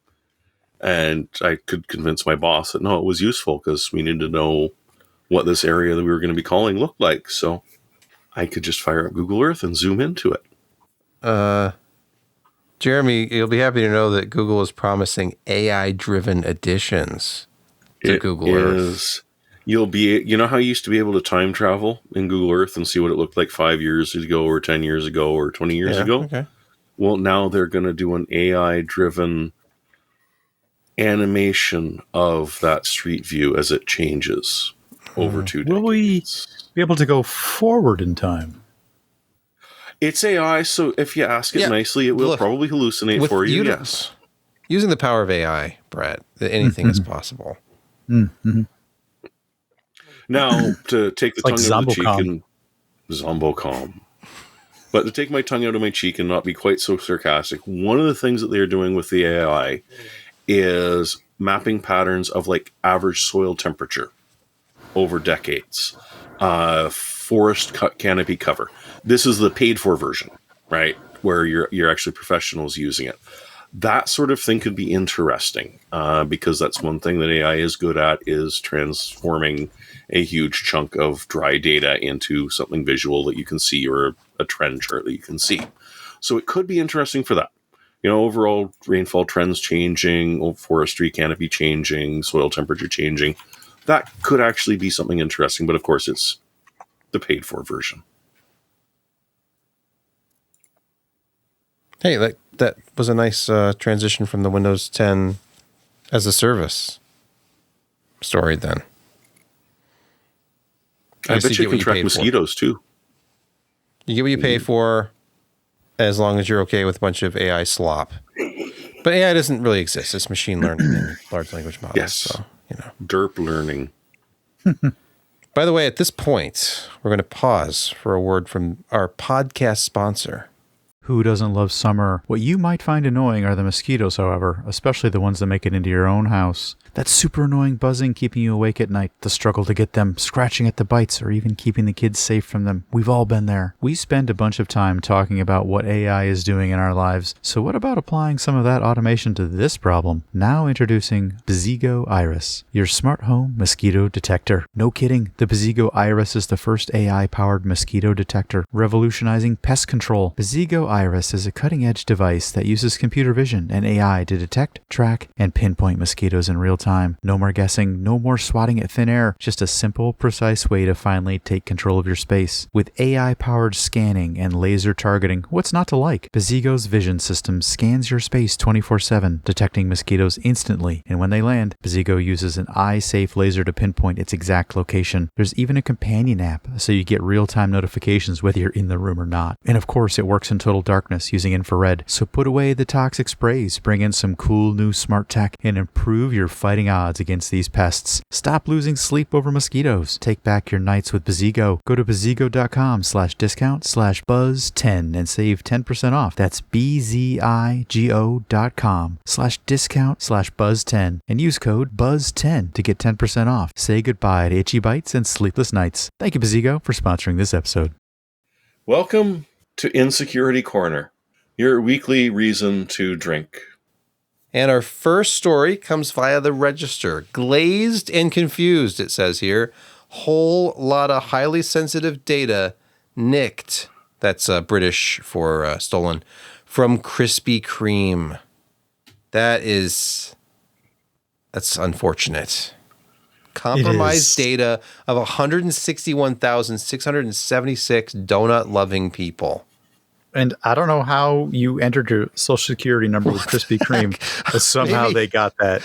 S2: And I could convince my boss that no, it was useful because we needed to know what this area that we were going to be calling looked like. So I could just fire up Google Earth and zoom into it.
S1: Jeremy, you'll be happy to know that Google is promising AI-driven additions to Google Earth.
S2: You know how you used to be able to time travel in Google Earth and see what it looked like 5 years ago or 10 years ago or 20 years ago?
S1: Okay.
S2: Well, now they're going to do an AI-driven animation of that street view as it changes over 2 decades.
S4: Will we be able to go forward in time?
S2: It's AI, so if you ask it nicely, it will
S1: Look,
S2: probably hallucinate for you, yes.
S1: Using the power of AI, Brett, anything is possible.
S4: Mm-hmm.
S2: Now, to take the
S4: It's like
S2: tongue out of the cheek
S4: Zombocom.
S2: and... Zombocom. But to take my tongue out of my cheek and not be quite so sarcastic, one of the things that they're doing with the AI is mapping patterns of like average soil temperature over decades. Forest canopy cover. This is the paid for version, right? Where you're actually professionals using it. That sort of thing could be interesting because that's one thing that AI is good at, is transforming a huge chunk of dry data into something visual that you can see, or a trend chart that you can see. So it could be interesting for that. You know, overall rainfall trends changing, forestry canopy changing, soil temperature changing. That could actually be something interesting, but of course it's the paid for version.
S1: Hey, that was a nice transition from the Windows 10 as a service story then.
S2: I bet you can track mosquitoes too.
S1: You get what you pay for as long as you're okay with a bunch of AI slop. But AI doesn't really exist. It's machine learning and large language models.
S2: Yes.
S1: So, you know.
S2: Derp learning.
S1: By the way, at this point, we're going to pause for a word from our podcast sponsor.
S4: Who doesn't love summer? What you might find annoying are the mosquitoes, however, especially the ones that make it into your own house. That super annoying buzzing keeping you awake at night, the struggle to get them, scratching at the bites, or even keeping the kids safe from them. We've all been there. We spend a bunch of time talking about what AI is doing in our lives, so what about applying some of that automation to this problem? Now introducing Bzigo Iris, your smart home mosquito detector. No kidding, the Bzigo Iris is the first AI-powered mosquito detector, revolutionizing pest control. Bzigo Iris is a cutting-edge device that uses computer vision and AI to detect, track, and pinpoint mosquitoes in real time. No more guessing, no more swatting at thin air, just a simple, precise way to finally take control of your space. With AI-powered scanning and laser targeting, what's not to like? Bzigo's vision system scans your space 24/7, detecting mosquitoes instantly, and when they land, Bzigo uses an eye-safe laser to pinpoint its exact location. There's even a companion app, so you get real-time notifications whether you're in the room or not. And of course, it works in total darkness using infrared. So put away the toxic sprays, bring in some cool new smart tech, and improve your fighting odds against these pests. Stop losing sleep over mosquitoes. Take back your nights with Bzigo. Go to bzigo.com/discount/buzz10 and save 10% off. That's bzigo.com/discount/buzz10 and use code BUZZ10 to get 10% off. Say goodbye to itchy bites and sleepless nights. Thank you, Bzigo, for sponsoring this episode.
S2: Welcome to Insecurity Corner, your weekly reason to drink.
S1: And our first story comes via the Register. Glazed and confused, it says here. Whole lot of highly sensitive data nicked. That's British for stolen. From Krispy Kreme. That's unfortunate. Compromised data of 161,676 donut-loving people.
S4: And I don't know how you entered your social security number with Krispy Kreme, but somehow they got that.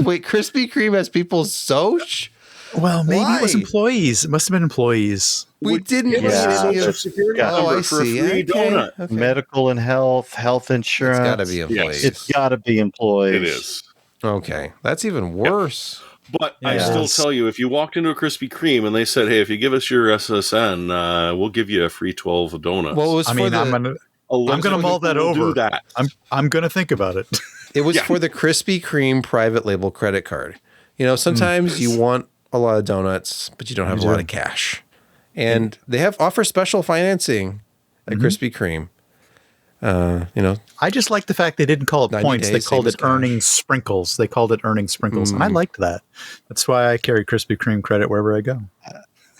S1: Wait, Krispy Kreme has people's Soch?
S4: Well, maybe it was
S1: Why?
S4: employees. It must have been employees.
S1: We didn't
S2: Give us
S1: need
S2: a
S1: any
S2: social
S1: of...
S2: security
S5: Oh,
S2: number
S1: I
S2: for a
S1: see.
S2: free
S1: Okay,
S2: donut.
S1: okay.
S5: Medical and health insurance.
S1: It's got to be employees.
S5: It's got to be employees.
S2: It is.
S1: Okay, that's even worse.
S2: But I
S4: Yeah.
S2: still tell you, if you walked into a Krispy Kreme and they said, "Hey, if you give us your SSN, we'll give you a free 12 donuts."
S1: Well, it was
S4: I
S1: for
S4: mean,
S1: the...
S4: I'm gonna mull that
S2: people will
S4: over.
S2: Do that.
S4: I'm gonna think about it.
S1: It was
S2: Yeah.
S1: for the Krispy Kreme private label credit card. You know, sometimes you want a lot of donuts, but you don't have a lot of cash. And they offer special financing at Krispy Kreme. You know,
S4: I just like the fact they didn't call it
S1: 90
S4: points; they
S1: days,
S4: called
S1: same as
S4: it
S1: cash.
S4: earnings sprinkles. They called it earnings sprinkles, and I liked that. That's why I carry Krispy Kreme credit wherever I go.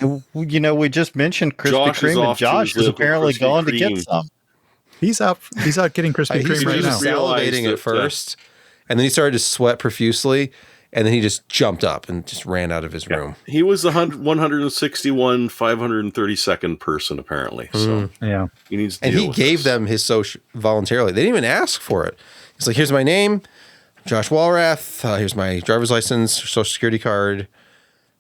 S5: And, you know, we just mentioned Krispy
S2: Josh is
S5: Kreme, and
S2: off to
S5: Josh
S2: his
S5: is
S2: local
S5: apparently
S2: Krispy
S5: going to get
S2: Kreme.
S5: some.
S4: He's out getting Krispy
S1: he
S4: Kreme right
S1: was
S4: now.
S2: realized
S1: salivating
S2: that,
S1: at first, and then he started to sweat profusely, and then he just jumped up and just ran out of his room.
S2: He was the 161, 532nd person, apparently. So
S4: Yeah,
S2: he needs to
S1: And
S2: deal
S1: he
S2: with
S1: gave
S2: this.
S1: them his social voluntarily. They didn't even ask for it. He's like, here's my name, Josh Walrath. Here's my driver's license, social security card,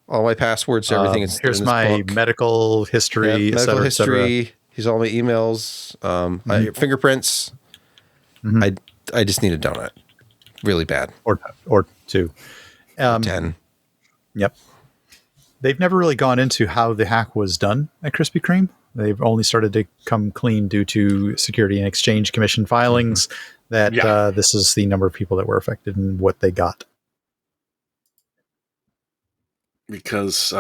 S1: all my passwords, everything. It's
S4: here's
S1: in this
S4: my
S1: book.
S4: medical history,
S1: Yeah,
S4: et
S1: medical
S4: cetera, et cetera.
S1: history. Here's all my emails, fingerprints. I just need a donut, really bad.
S4: or two.
S1: 10.
S4: Yep. They've never really gone into how the hack was done at Krispy Kreme. They've only started to come clean due to Security and Exchange Commission filings that this is the number of people that were affected and what they got.
S2: Because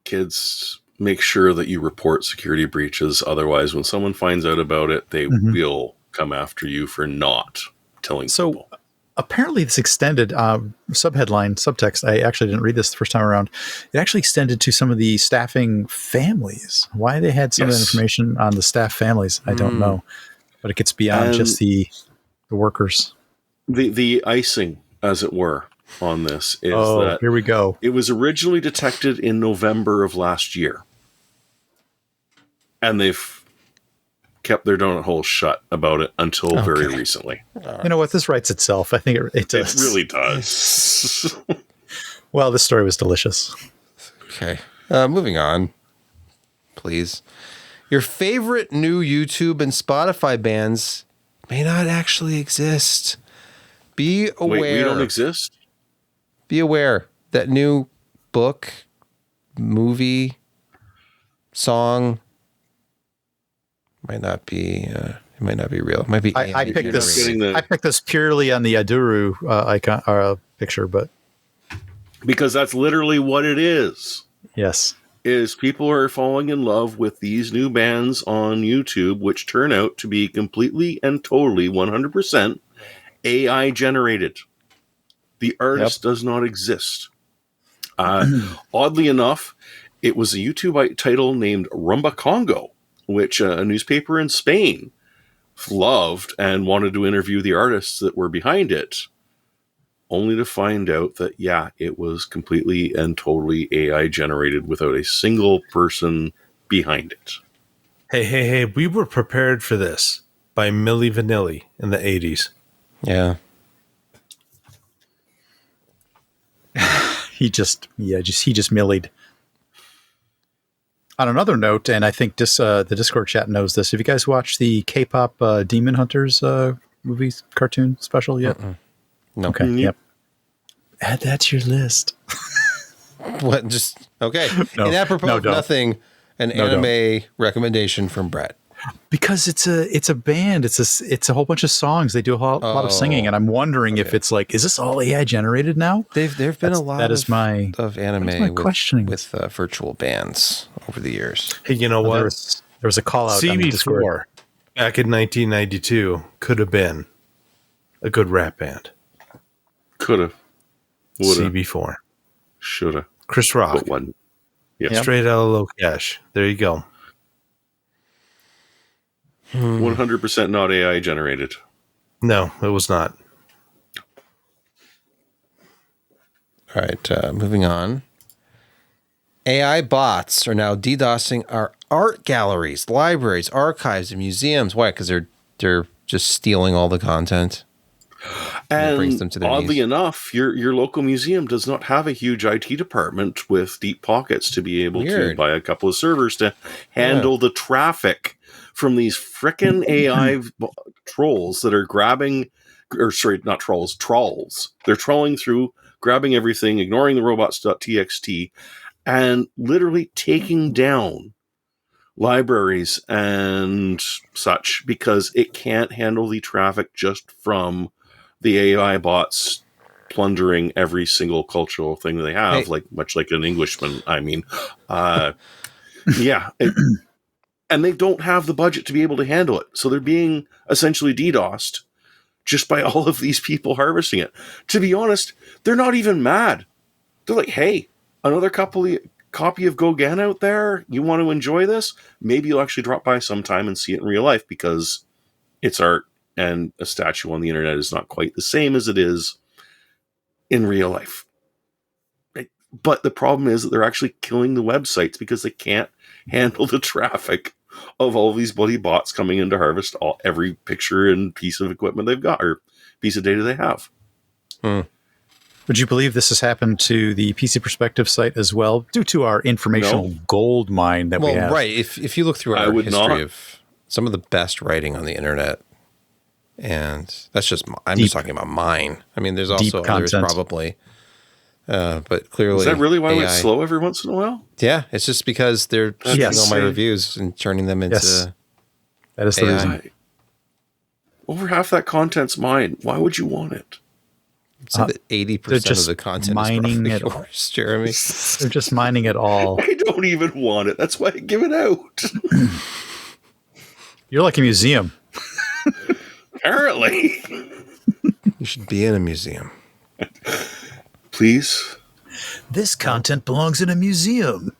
S2: kids, make sure that you report security breaches. Otherwise, when someone finds out about it, they will come after you for not telling
S4: So
S2: people.
S4: apparently this extended subtext. I actually didn't read this the first time around. It actually extended to some of the staffing families. Why they had some of that information on the staff families, I don't know. But it gets beyond just the workers.
S2: The icing, as it were, on this is that
S4: here we go.
S2: it was originally detected in November of last year. And they've kept their donut hole shut about it until very recently.
S4: You know what? This writes itself. I think it does.
S2: It really does.
S4: Well, this story was delicious.
S1: Okay. Moving on, please. Your favorite new YouTube and Spotify bands may not actually exist. Be aware.
S2: Wait, we don't exist?
S1: Be aware that new book, movie, song might not be. It might not be real. It might be.
S4: I
S1: AI
S4: picked this.
S1: generated.
S4: I picked this purely on the Aduru icon picture, but
S2: Because that's literally what it is.
S4: yes,
S2: Is people are falling in love with these new bands on YouTube, which turn out to be completely and totally 100% AI generated. The artist does not exist. Oddly enough, it was a YouTube title named Rumba Congo, which a newspaper in Spain loved and wanted to interview the artists that were behind it, only to find out that, it was completely and totally AI generated without a single person behind it.
S3: Hey, we were prepared for this by Milli Vanilli in the 80s.
S1: Yeah.
S4: he just millied. On another note, and I think the Discord chat knows this. Have you guys watched the K-pop Demon Hunters movie cartoon special yet?
S1: No.
S4: Okay. Yep. Add that to your list.
S1: What? Just okay.
S4: No.
S1: And apropos
S4: No,
S1: of
S4: don't.
S1: nothing, an
S4: No,
S1: anime recommendation from Brett.
S4: Because it's a band. It's a whole bunch of songs. They do a lot of singing, and I'm wondering if it's like, is this all AI generated now?
S1: There've been a lot of anime
S4: questioning.
S1: with virtual bands over the years.
S3: Hey, you know what?
S4: There was a call out on the Discord.
S3: CB4 back in 1992 could have been a good rap band.
S2: Coulda, woulda,
S3: CB4.
S2: shoulda,
S3: Chris Rock.
S2: but one. Yeah,
S3: Straight out of Low Cash. There you go.
S2: 100% not AI generated.
S3: No, it was not.
S1: All right, moving on. AI bots are now DDoSing our art galleries, libraries, archives, and museums. Why? Because they're just stealing all the content. And it brings them to their
S2: oddly
S1: knees.
S2: enough, your local museum does not have a huge IT department with deep pockets to be able to buy a couple of servers to handle the traffic from these frickin' AI trolls that are grabbing, or sorry, not trolls, trolls. They're trolling through, grabbing everything, ignoring the robots.txt, and literally taking down libraries and such because it can't handle the traffic just from the AI bots plundering every single cultural thing they have, much like an Englishman. I mean, yeah. And they don't have the budget to be able to handle it. So they're being essentially DDoSed just by all of these people harvesting it. To be honest, they're not even mad. They're like, hey, another copy of Gauguin out there? You want to enjoy this? Maybe you'll actually drop by sometime and see it in real life because it's art and a statue on the internet is not quite the same as it is in real life. But the problem is that they're actually killing the websites because they can't handle the traffic of all these bloody bots coming in to harvest every picture and piece of equipment they've got or piece of data they have.
S4: Would you believe this has happened to the PC Perspective site as well, due to our informational gold mine that we have?
S1: Right. If you look through our history of some of the best writing on the internet, and that's just, I'm just talking about mine. I mean, there's also others probably, but clearly.
S2: Is that really why it's slow every once in a while?
S1: Yeah, it's just because they're taking all my reviews and turning them into
S4: that is the reason.
S2: Over half that content's mine. Why would you want it?
S1: So that 80% of the content
S4: mining
S1: is probably yours, Jeremy.
S4: They're just mining it all.
S2: I don't even want it. That's why I give it out.
S4: You're like a museum.
S2: Apparently.
S1: You should be in a museum.
S2: Please.
S4: This content belongs in a museum.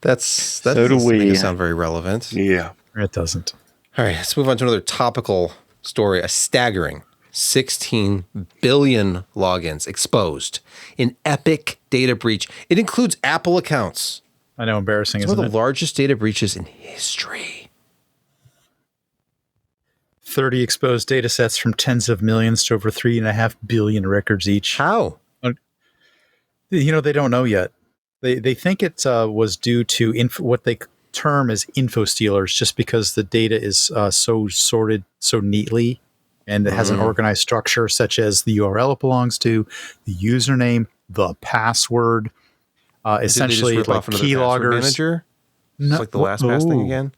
S1: That doesn't make it sound very relevant.
S2: Yeah.
S4: It doesn't.
S1: All right, let's move on to another topical story. A staggering 16 billion logins exposed in epic data breach. It includes Apple accounts.
S4: I know, embarrassing,
S1: isn't it? One of the largest data breaches in history.
S4: 30 exposed data sets from tens of millions to over 3.5 billion records each.
S1: How?
S4: You know, they don't know yet. They think it was due to what they term as info stealers, just because the data is so sorted so neatly. And it has an organized structure, such as the URL it belongs to, the username, the password, essentially like keyloggers.
S1: Manager? No, it's like the LastPass thing again.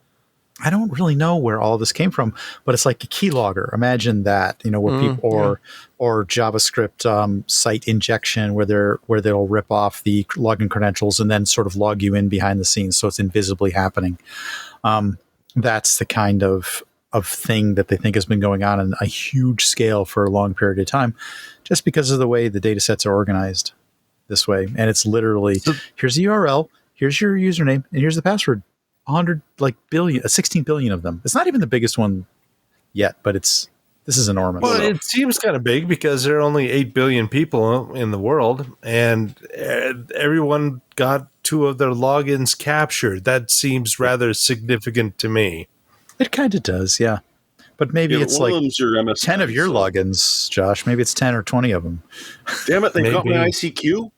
S4: I don't really know where all this came from, but it's like a keylogger. Imagine that, you know, where people or JavaScript site injection, where they'll rip off the login credentials and then sort of log you in behind the scenes, so it's invisibly happening. That's the kind of thing that they think has been going on a huge scale for a long period of time, just because of the way the data sets are organized this way. And it's literally, here's the URL, here's your username, and here's the password. 16 billion of them. It's not even the biggest one yet, but this is enormous.
S3: Well, it seems kind of big because there are only 8 billion people in the world, and everyone got 2 of their logins captured. That seems rather significant to me.
S4: It kind of does, yeah. But maybe it's like 10 of your logins, Josh. Maybe it's 10 or 20 of them.
S2: Damn it, they got my ICQ?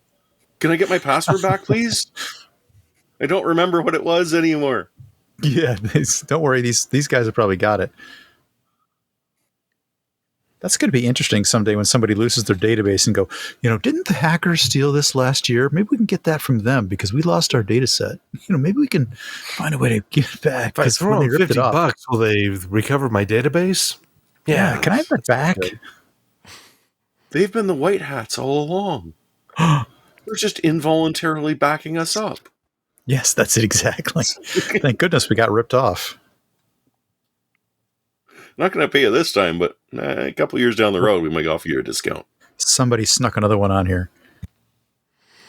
S2: Can I get my password back, please? I don't remember what it was anymore.
S4: Yeah, don't worry. These guys have probably got it. That's going to be interesting someday when somebody loses their database and go, you know, didn't the hackers steal this last year? Maybe we can get that from them because we lost our data set. You know, maybe we can find a way to get it back.
S3: If I throw them $50, will they recover my database?
S4: Yeah, can I have that back?
S2: They've been the white hats all along. They're just involuntarily backing us up.
S4: Yes, that's it exactly. Thank goodness we got ripped off.
S2: Not going to pay you this time, but a couple years down the road, we might offer you a discount.
S4: Somebody snuck another one on here.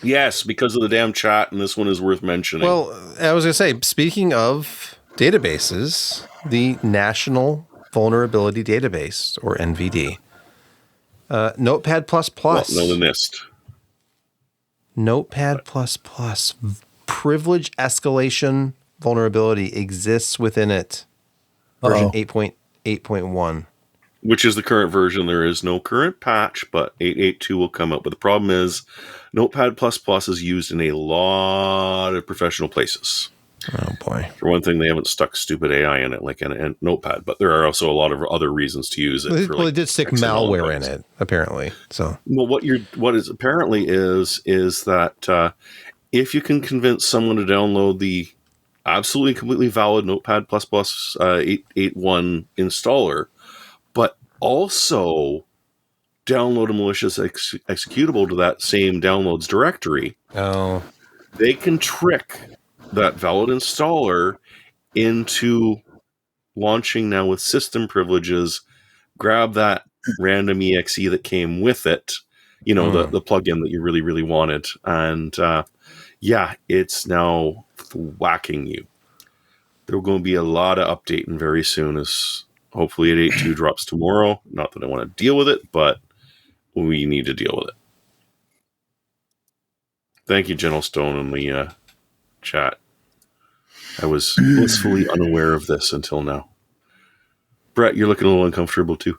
S2: Yes, because of the damn chat, and this one is worth mentioning.
S1: Well, I was going to say, speaking of databases, the National Vulnerability Database, or NVD, Notepad++.
S2: Well, no, the NIST.
S1: Notepad++ privilege escalation vulnerability exists within it. Version 8.8.1.
S2: Which is the current version. There is no current patch, but 8.8.2 will come out. But the problem is Notepad++ is used in a lot of professional places.
S1: Oh, boy.
S2: For one thing, they haven't stuck stupid AI in it like in Notepad, but there are also a lot of other reasons to use it.
S1: They did stick malware in it, apparently. So,
S2: well, what is apparently is that if you can convince someone to download the absolutely completely valid Notepad++ 8.8.1 installer, but also download a malicious executable to that same downloads directory, they can trick that valid installer into launching now with system privileges, grab that random exe that came with it, the plugin that you really, really wanted, and it's now whacking you. There are going to be a lot of updating very soon, as hopefully 8.8.2 drops tomorrow. Not that I want to deal with it, but we need to deal with it. Thank you, General Stone, in the chat. I was blissfully unaware of this until now. Brett, you're looking a little uncomfortable too.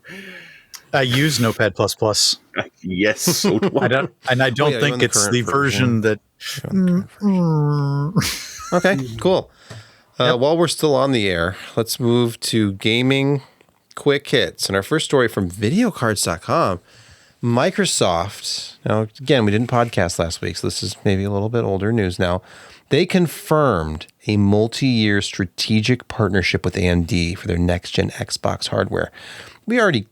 S4: I use Notepad++.
S2: Yes, so do I.
S4: I don't think it's the version that.
S1: Okay, cool. While we're still on the air, let's move to gaming quick hits. And our first story from videocards.com. Microsoft, now again, we didn't podcast last week, so this is maybe a little bit older news now. They confirmed a multi-year strategic partnership with AMD for their next-gen Xbox hardware. We already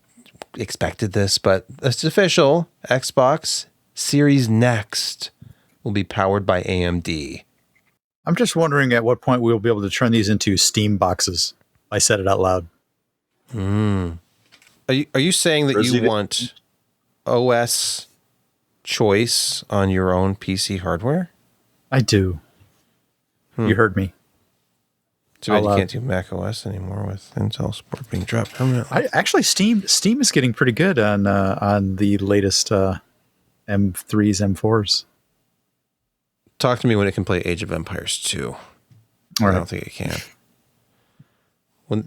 S1: expected this, but it's official. Xbox Series Next will be powered by AMD.
S4: I'm just wondering at what point we'll be able to turn these into Steam boxes. I said it out loud.
S1: Are you saying that you want OS choice on your own PC hardware?
S4: I do. You heard me.
S1: Too bad you can't do Mac OS anymore with Intel support being dropped permanently.
S4: Actually, Steam is getting pretty good on the latest M3s, M4s.
S1: Talk to me when it can play Age of Empires 2. I don't think it can.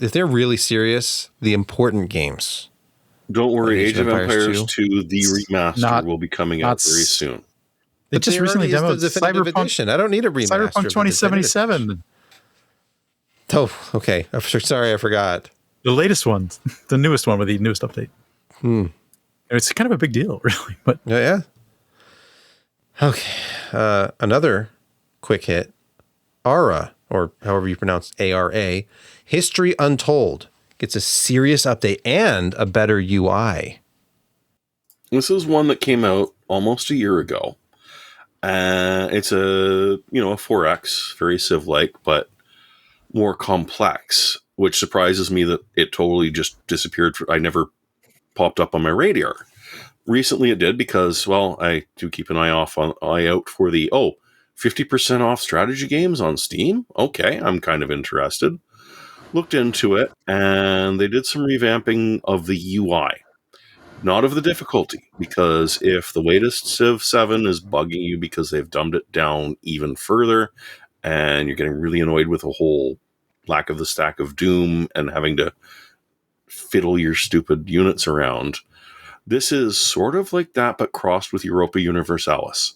S1: If they're really serious, the important games.
S2: Don't worry, Age of Empires 2, the remaster, will be coming out very soon.
S4: They just recently demoed
S1: the Definitive Edition. I don't need a remaster.
S4: Cyberpunk 2077.
S1: Oh, okay. I'm sorry, I forgot.
S4: The latest one, the newest one with the newest update. It's kind of a big deal, really. But
S1: yeah. Okay. Another quick hit. ARA, or however you pronounce ARA, History Untold, gets a serious update and a better UI.
S2: This is one that came out almost a year ago. It's a 4X, very Civ-like, but more complex, which surprises me that it totally just disappeared. I never popped up on my radar. Recently it did because, I do keep an eye out for the 50% off strategy games on Steam. Okay, I'm kind of interested. Looked into it, and they did some revamping of the UI. Not of the difficulty, because if the latest Civ 7 is bugging you because they've dumbed it down even further, and you're getting really annoyed with the whole lack of the stack of Doom and having to fiddle your stupid units around, this is sort of like that, but crossed with Europa Universalis.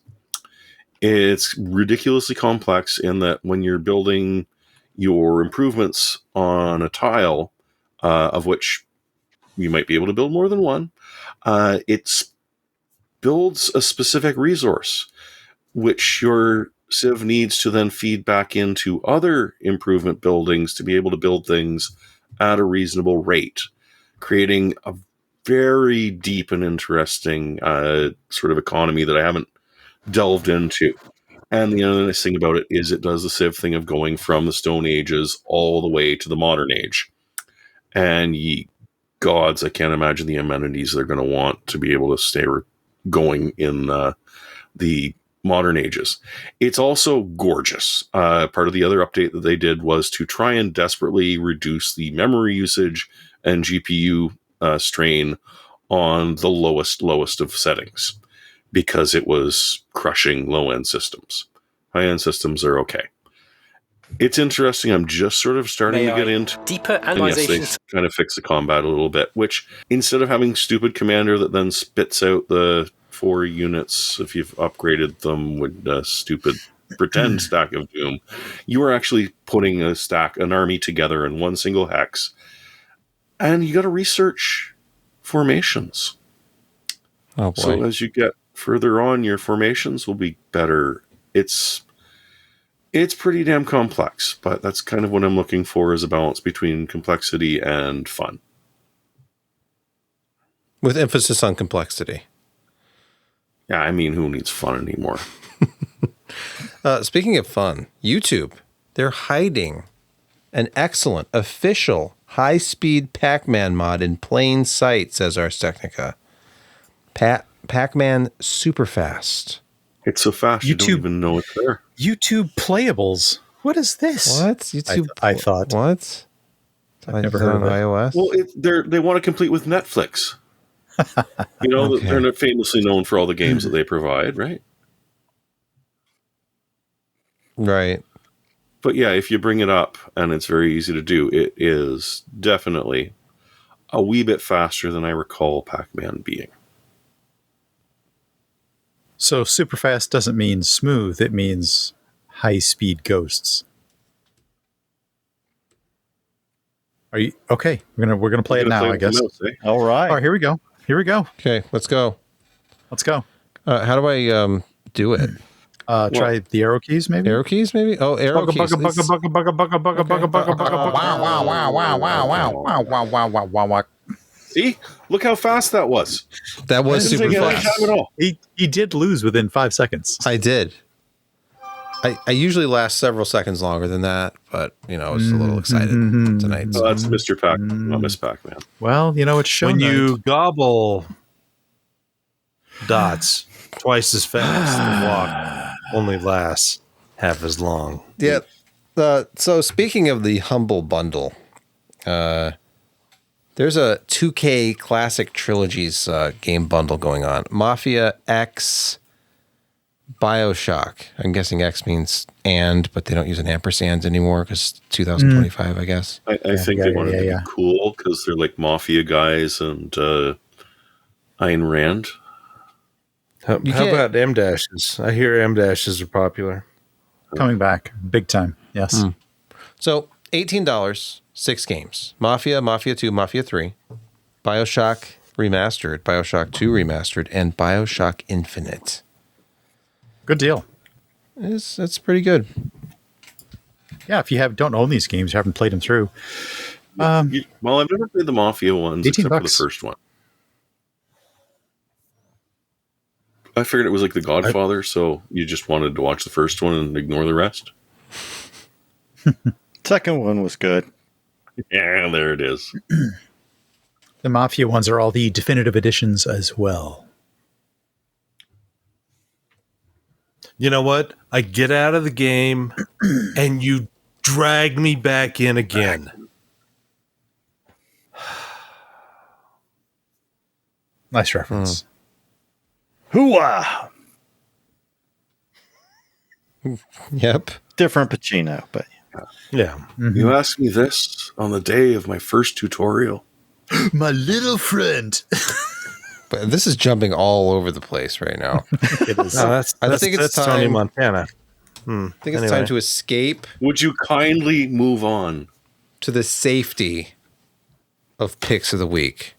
S2: It's ridiculously complex in that when you're building your improvements on a tile, of which you might be able to build more than one, it builds a specific resource, which your Civ needs to then feed back into other improvement buildings to be able to build things at a reasonable rate, creating a very deep and interesting sort of economy that I haven't delved into. And the other nice thing about it is it does the Civ thing of going from the Stone Ages all the way to the modern age. And ye gods, I can't imagine the amenities they're going to want to be able to stay going in the modern ages. It's also gorgeous. Part of the other update that they did was to try and desperately reduce the memory usage and GPU strain on the lowest of settings. because it was crushing low-end systems. High-end systems are okay. It's interesting. I'm just sort of starting to get into
S6: deeper
S2: and yes, they
S6: analyzations.
S2: kind of fix the combat a little bit, which instead of having stupid commander that then spits out the 4 units if you've upgraded them with a stupid pretend stack of doom, you are actually putting an army together in one single hex, and you got to research formations.
S1: Oh boy.
S2: So as you get further on, your formations will be better. It's pretty damn complex, but that's kind of what I'm looking for, is a balance between complexity and fun.
S1: With emphasis on complexity.
S2: Yeah, I mean, who needs fun anymore?
S1: Speaking of fun, YouTube, they're hiding an excellent official high-speed Pac-Man mod in plain sight, says Ars Technica. Pac-Man super fast.
S2: It's so fast you don't even know it's there.
S4: YouTube playables. What is this?
S1: What? YouTube?
S4: I thought.
S1: What?
S4: I've never heard of it.
S1: iOS?
S2: Well, they want to compete with Netflix.
S1: Okay.
S2: They're not famously known for all the games that they provide, right?
S1: Right.
S2: But yeah, if you bring it up, and it's very easy to do, it is definitely a wee bit faster than I recall Pac-Man being.
S4: So super fast doesn't mean smooth. It means high-speed ghosts. Are you okay? We're gonna play it now, I guess.
S2: Mouse, eh?
S5: All right.
S4: All right, here we go.
S1: Okay, let's go.
S4: Let's go.
S1: How do I do it?
S4: Try the arrow keys, maybe.
S1: Arrow keys, maybe? Oh, arrow keys.
S4: Wow.
S2: See? Look how fast that was.
S1: That was
S2: Didn't
S1: super
S2: take any
S1: fast.
S2: time at all.
S4: He did lose within 5 seconds.
S1: I did. I usually last several seconds longer than that, but I was a little excited tonight.
S2: Oh, that's Mr. Pac-Man, not Miss Pac-Man.
S4: Well, it's shown
S3: When you gobble dots twice as fast, the walk only lasts half as long.
S1: Yeah. So speaking of the Humble Bundle, there's a 2K Classic Trilogies game bundle going on. Mafia X, BioShock. I'm guessing X means and, but they don't use an ampersand anymore because 2025, I guess.
S2: I think they wanted to be cool because they're like Mafia guys and Ayn Rand.
S3: How about M dashes? I hear M dashes are popular.
S4: coming back big time. Yes.
S1: So $18, 6 games. Mafia, Mafia 2, Mafia 3, BioShock Remastered, BioShock 2 Remastered, and BioShock Infinite.
S4: Good deal.
S1: It's pretty good.
S4: Yeah, if you don't own these games, you haven't played them through.
S2: Well, I've never played the Mafia ones except for the first one. I figured it was like The Godfather, so you just wanted to watch the first one and ignore the rest.
S5: Second one was good.
S2: Yeah, there it is.
S4: The Mafia ones are all the definitive editions as well.
S3: You know what? I get out of the game and you drag me back in again.
S4: Nice reference.
S5: Hooah!
S1: Yep.
S5: Different Pacino, but
S3: Yeah.
S2: You asked me this on the day of my first tutorial.
S4: My little friend.
S1: But this is jumping all over the place right now.
S4: It is.
S1: I think it's
S3: that's Tony
S1: time.
S3: Montana.
S1: I think it's time to escape
S2: Would you kindly move on?
S1: to the safety of picks of the week.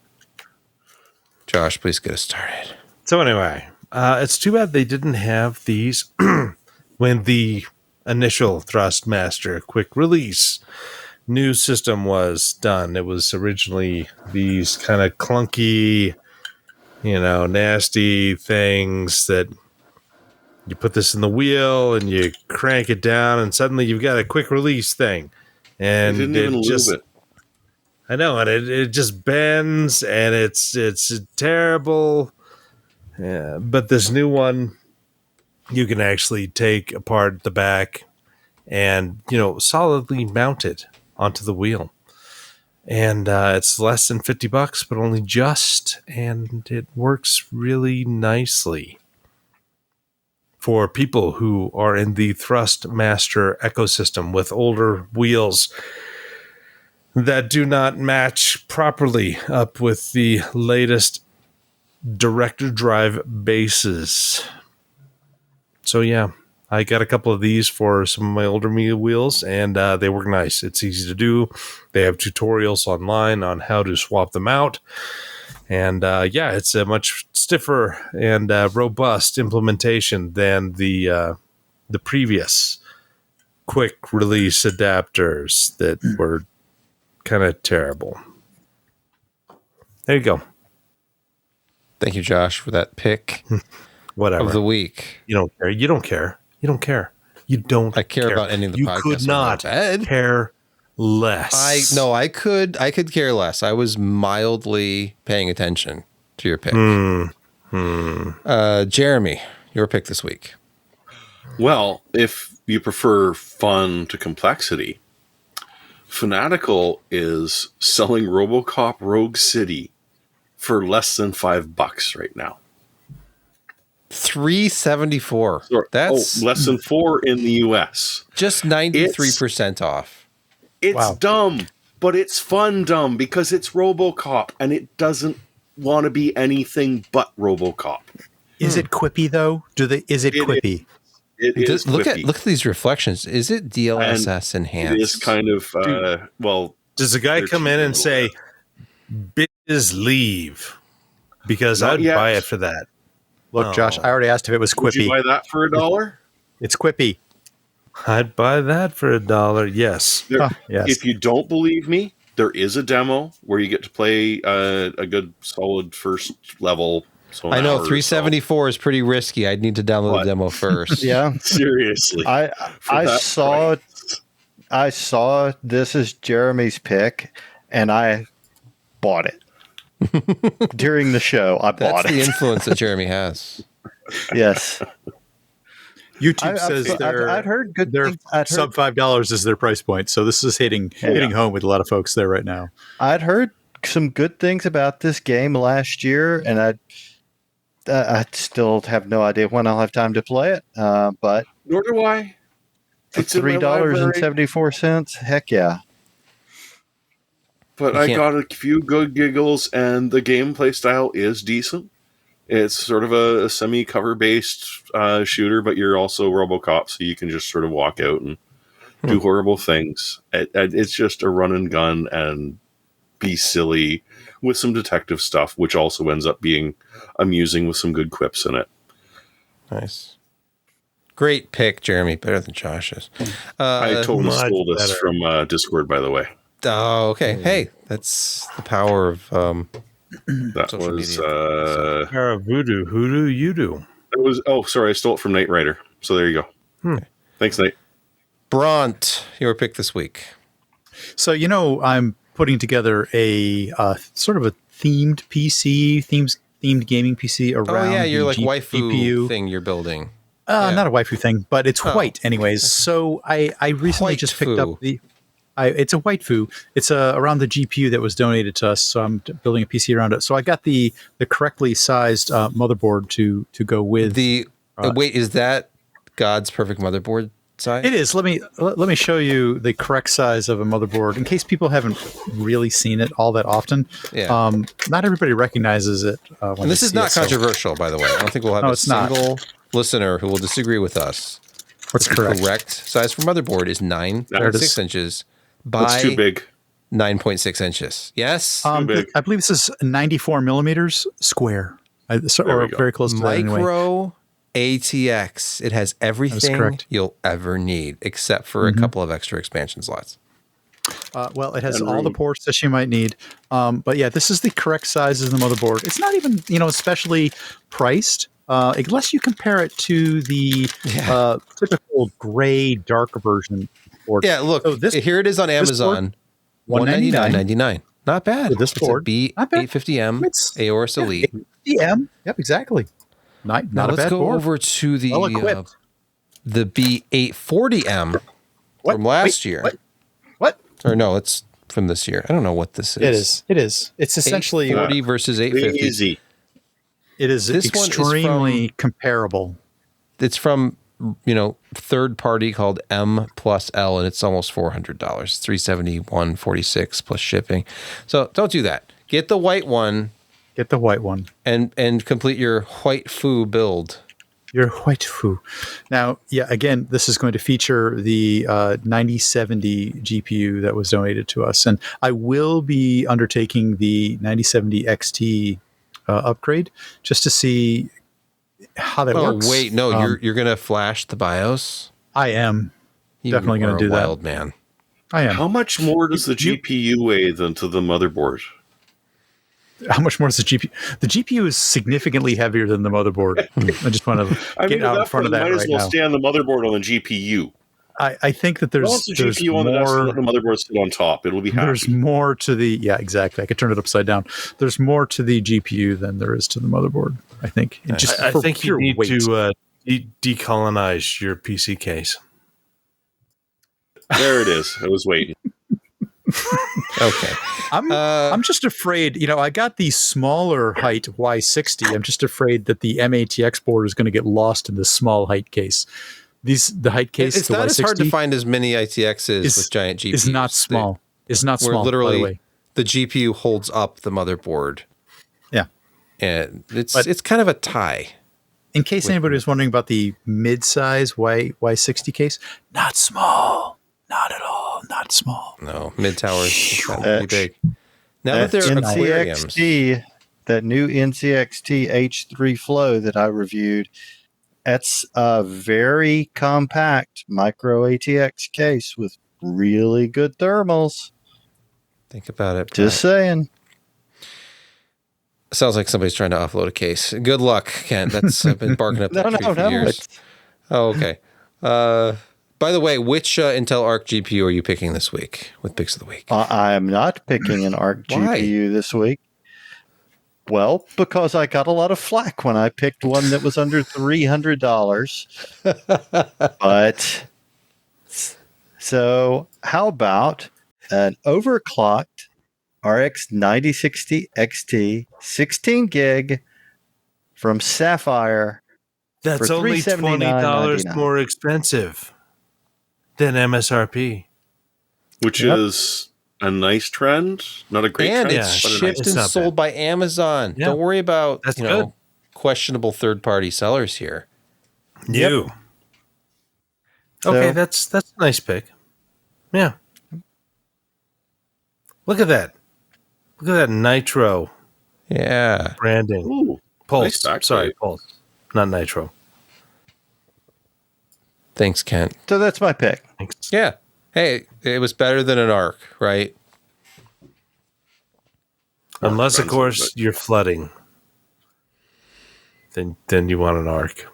S1: Josh, please get us started.
S3: So anyway, it's too bad they didn't have these when the initial Thrustmaster quick release new system was done. It was originally these kind of clunky, nasty things that you put this in the wheel and you crank it down and suddenly you've got a quick release thing. And
S2: They didn't even
S3: just,
S2: lube it.
S3: I know, and it just bends and it's terrible. Yeah, but this new one, you can actually take apart the back and, solidly mount it onto the wheel. And it's less than $50, but only just, and it works really nicely. for people who are in the Thrustmaster ecosystem with older wheels that do not match properly up with the latest direct drive bases. So yeah, I got a couple of these for some of my older wheels, and they work nice. It's easy to do. They have tutorials online on how to swap them out. And it's a much stiffer and robust implementation than the previous quick release adapters that were kind of terrible. There you go.
S1: Thank you, Josh, for that pick
S3: Whatever.
S1: of the week.
S3: You don't care. You don't care. You don't care. You don't.
S1: I care about any of the
S3: you
S1: podcasts.
S3: Could not care less.
S1: I could care less. I was mildly paying attention to your pick. Jeremy, your pick this week.
S2: Well, if you prefer fun to complexity, Fanatical is selling RoboCop Rogue City for less than $5 right now.
S1: $374. That's
S2: less than $4 in the US.
S1: Just 93% off.
S2: It's dumb, but it's fun dumb because it's RoboCop and it doesn't want to be anything but RoboCop.
S4: Is it quippy though? Is it quippy?
S2: It is
S1: look
S2: quippy.
S1: at these reflections. Is it DLSS enhanced?
S2: It is kind of
S3: Does a guy come in and say, "Bitches leave"? Because I'd buy it for that.
S4: Look, Josh, I already asked if it was quippy.
S2: Would you buy that for $1?
S4: It's quippy.
S3: I'd buy that for $1. Yes.
S4: Yes.
S2: If you don't believe me, there is a demo where you get to play a good solid first level. So
S1: I know 374 is pretty risky. I'd need to download the demo first.
S5: Yeah,
S2: seriously.
S5: I saw this as Jeremy's pick, and I bought it during the show. Bought
S1: That's
S5: it.
S1: the influence that Jeremy has.
S5: Yes.
S4: YouTube says
S5: I'd heard good things.
S4: Sub $5 is their price point, so this is hitting home with a lot of folks there right now.
S5: I'd heard some good things about this game last year, and I still have no idea when I'll have time to play it. But
S2: nor do I.
S5: It's $3.74. Heck yeah!
S2: But I got a few good giggles, and the gameplay style is decent. It's sort of a semi-cover based shooter, but you're also RoboCop, so you can just sort of walk out and do horrible things. It's just a run and gun and be silly with some detective stuff, which also ends up being amusing with some good quips in it.
S1: Nice. Great pick, Jeremy. Better than Josh's.
S2: I totally stole this from Discord, by the way.
S1: Oh, okay. Hey, that's the power of
S2: that was
S3: Power of voodoo. Hoodoo, you do.
S2: It was. Oh, sorry, I stole it from Knight Rider. So there you go. Okay. Thanks, Knight.
S1: Bront, your pick this week.
S4: So I'm putting together a sort of a themed PC, themed gaming PC around.
S1: Oh yeah, you're like
S4: waifu
S1: GPU thing you're building.
S4: Not a waifu thing, but it's white anyways. So I recently just picked up it's a waifu. It's around the GPU that was donated to us. So I'm building a PC around it. So I got the correctly sized motherboard to go with.
S1: Wait, is that God's perfect motherboard size?
S4: It is. Let me show you the correct size of a motherboard in case people haven't really seen it all that often.
S1: Yeah.
S4: Not everybody recognizes it.
S1: And this is not controversial, by the way. I don't think we'll have a single listener who will disagree with us.
S4: What's correct?
S1: The correct size for motherboard is 9.6 inches by
S2: That's too big.
S1: 9.6 inches. Yes?
S4: I believe this is 94 millimeters square. Or very close to that anyway.
S1: Micro ATX. It has everything you'll ever need, except for a couple of extra expansion slots.
S4: Well, it has all the ports that you might need. But yeah, this is the correct size of the motherboard. It's not even, especially priced. Unless you compare it to the typical gray, dark version.
S1: Yeah, look, here it is on Amazon. $199.99. Not bad.
S4: For this board,
S1: B850M Aorus Elite.
S4: 850M. Yep, exactly. Not a bad board.
S1: Let's go over to the B840M from last year.
S4: What?
S1: Or no, it's from this year. I don't know what this is.
S4: It is. It's essentially
S1: 840 versus 850.
S2: Easy.
S4: It is extremely comparable.
S1: it's from third party called M+L, and it's almost $400. $371.46 plus shipping. So don't do that. Get the white one.
S4: Get the white one.
S1: And complete your white foo build.
S4: Your white foo. Now, yeah, again, this is going to feature the 9070 GPU that was donated to us. And I will be undertaking the 9070 XT upgrade just to see how that works.
S1: Oh, wait, no, you're going to flash the BIOS?
S4: I am definitely going to do that.
S1: Wild man.
S4: I am.
S2: How much more does the GPU weigh than to the motherboard?
S4: How much more is the GPU? The GPU is significantly heavier than the motherboard. I just want to get out in front of that right now.
S2: Might as well stay on the motherboard on the GPU.
S4: I think that there's
S2: the GPU on the desk and let the motherboard sit on top. It'll be happy.
S4: There's more to the exactly. I could turn it upside down. There's more to the GPU than there is to the motherboard. I think.
S3: I think you need to decolonize your PC case.
S2: There it is. I was waiting.
S1: Okay.
S4: I'm just afraid, I got the smaller height Y60. I'm just afraid that the M-ATX board is going to get lost in this small height case. The height case,
S1: it's
S4: the
S1: not
S4: Y60,
S1: as hard to find as many ITXs with giant GPUs.
S4: It's not small. It's not small,
S1: literally,
S4: by the way.
S1: The GPU holds up the motherboard.
S4: Yeah.
S1: And it's kind of a tie.
S4: In case anybody was wondering about the mid-size Y60 case, not small. Not at all. Not small.
S1: No, mid-towers is pretty big. Now that they're aquariums.
S5: That new NCXT H3 Flow that I reviewed, that's a very compact micro ATX case with really good thermals.
S1: Think about it.
S5: Just saying.
S1: Sounds like somebody's trying to offload a case. Good luck, Kent. I've been barking up that tree for years. Oh, okay. By the way, which Intel Arc GPU are you picking this week with Picks of the Week?
S5: I am not picking an Arc GPU this week. Well, because I got a lot of flack when I picked one that was under $300. But so how about an overclocked RX 9060 XT 16 gig from Sapphire?
S3: That's only $20 more expensive than MSRP.
S2: Which is a nice trend, not a great
S1: and
S2: trend.
S1: it's shipped and sold by Amazon. Don't worry about questionable third-party sellers here.
S3: Okay, that's a nice pick. Yeah. Look at that. Look at that Nitro.
S1: Yeah.
S3: Branding.
S2: Ooh,
S3: Pulse.
S2: nice
S3: Pulse. Not Nitro.
S1: Thanks, Kent.
S5: So that's my pick.
S3: Thanks.
S1: Yeah. Hey, it was better than an Arc, right?
S3: Unless, of course, you're flooding. Then you want an Arc.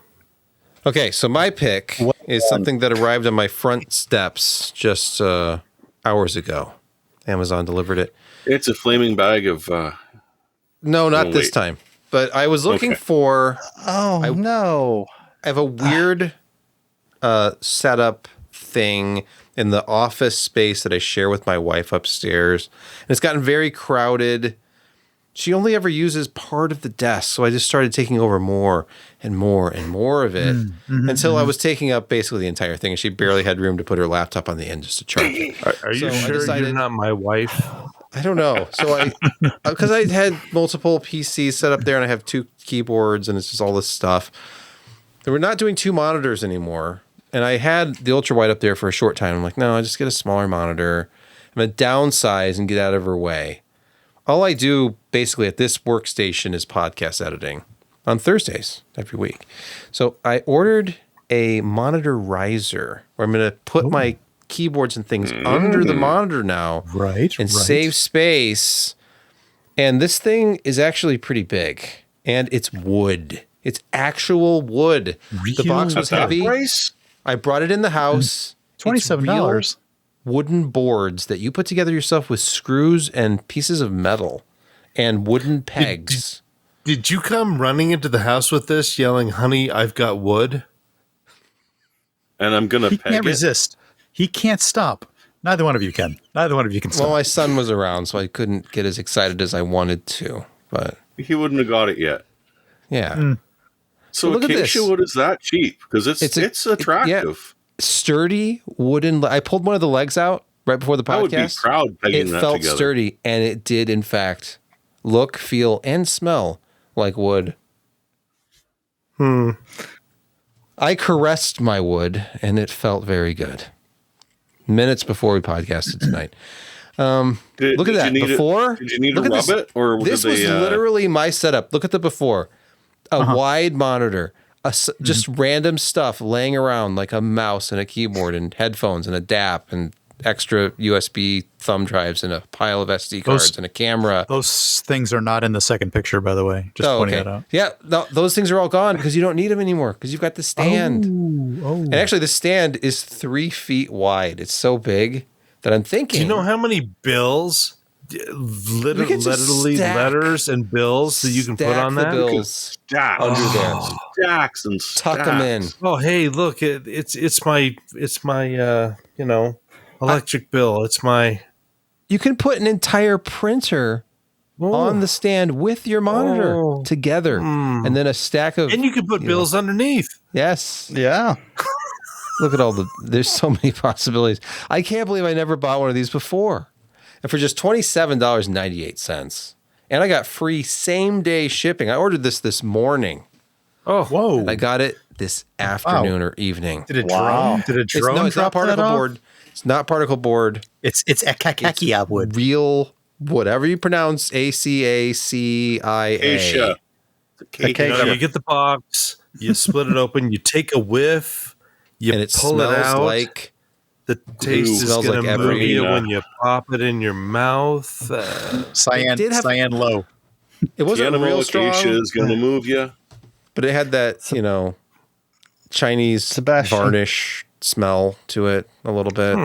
S1: Okay, so my pick is something that arrived on my front steps just hours ago. Amazon delivered it.
S2: It's a flaming bag of...
S1: No, not this time. But I was looking for...
S5: no.
S1: I have a weird setup thing in the office space that I share with my wife upstairs. And it's gotten very crowded. She only ever uses part of the desk, so I just started taking over more and more and more of it until I was taking up basically the entire thing, and she barely had room to put her laptop on the end just to charge it.
S3: Are you sure you're not my wife?
S1: I don't know. So because I had multiple PCs set up there, and I have 2 keyboards, and it's just all this stuff. We're not doing 2 monitors anymore. And I had the ultra wide up there for a short time. I'm like, no, I just get a smaller monitor. I'm going to downsize and get out of her way. All I do basically at this workstation is podcast editing on Thursdays every week. So I ordered a monitor riser where I'm going to put my keyboards and things under the monitor now.
S4: Right.
S1: Save space. And this thing is actually pretty big. And it's wood. It's actual wood. The box was heavy.
S2: Price?
S1: I brought it in the house.
S4: $27.
S1: Wooden boards that you put together yourself with screws and pieces of metal and wooden pegs.
S3: Did you come running into the house with this, yelling, "Honey, I've got wood"?
S2: And I'm going to peg it.
S4: He can't resist. He can't stop. Neither one of you can. Neither one of you can stop.
S1: Well, my son was around, so I couldn't get as excited as I wanted to. But
S2: he wouldn't have got it yet.
S1: Yeah.
S2: So
S1: look at this.
S2: acacia wood is that cheap? Because it's attractive.
S1: Sturdy wooden. I pulled one of the legs out right before the podcast.
S2: I would be proud pegging
S1: it
S2: that
S1: felt
S2: together.
S1: sturdy, and it did, in fact, look, feel, and smell like wood. I caressed my wood, and it felt very good. Minutes before we podcasted tonight. Look at that. Before,
S2: did you need to rub it, or
S1: this was literally my setup. Look at the before. A wide monitor, just random stuff laying around like a mouse and a keyboard and headphones and a DAP and extra USB thumb drives and a pile of SD cards and a camera.
S4: Those things are not in the second picture, by the way. Just pointing that out.
S1: Yeah, no, those things are all gone because you don't need them anymore because you've got the stand. And actually, the stand is 3 feet wide. It's so big that I'm thinking.
S3: Do you know how many bills, literally letters and bills that you can put on that?
S1: Bills
S2: stack
S1: under there.
S2: Stacks and stacks.
S1: Tuck them in.
S3: Oh, hey, look! It's my electric bill. It's my.
S1: You can put an entire printer on the stand with your monitor together, and then a stack of.
S3: And you can put bills underneath.
S1: Yes.
S5: Yeah.
S1: Look at there's so many possibilities. I can't believe I never bought one of these before. And for just $27.98. And I got free same day shipping. I ordered this morning.
S3: Oh, whoa.
S1: And I got it this afternoon or evening.
S4: Did a drone? Did a drone?
S1: No, it's not particle board. It's not particle board.
S4: It's acacia wood.
S1: Real, whatever you pronounce, ACACIA.
S2: Acacia.
S3: You get the box, you split it open, you take a whiff, and it pull it out.
S1: Like
S3: the taste is going to move you when you pop it in your mouth.
S4: Cyan low.
S1: It wasn't real strong.
S2: Acacia is going to move you.
S1: But it had that, Chinese varnish smell to it a little bit.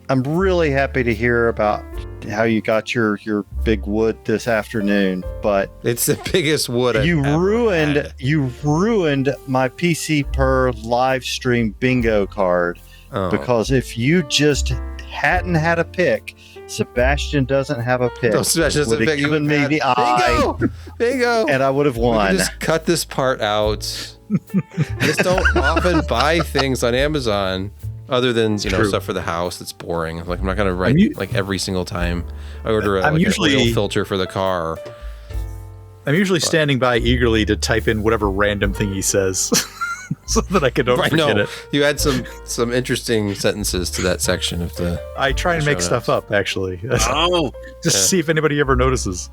S5: I'm really happy to hear about how you got your big wood this afternoon, but
S1: it's the biggest wood
S5: you ruined my PCPer live stream bingo card because if you just hadn't had a pick, Sebastian doesn't have a pick.
S1: No, Sebastian doesn't pick.
S5: You given me the eye.
S1: Bingo.
S5: And I would have won.
S1: Just cut this part out. Just don't often buy things on Amazon other than stuff for the house that's boring. Like I'm not going to write every single time I order a oil filter for the car.
S4: I'm usually standing by eagerly to type in whatever random thing he says. So that I can don't forget it.
S1: You had some interesting sentences to that section of the.
S4: I try and make stuff up actually. Just to see if anybody ever notices.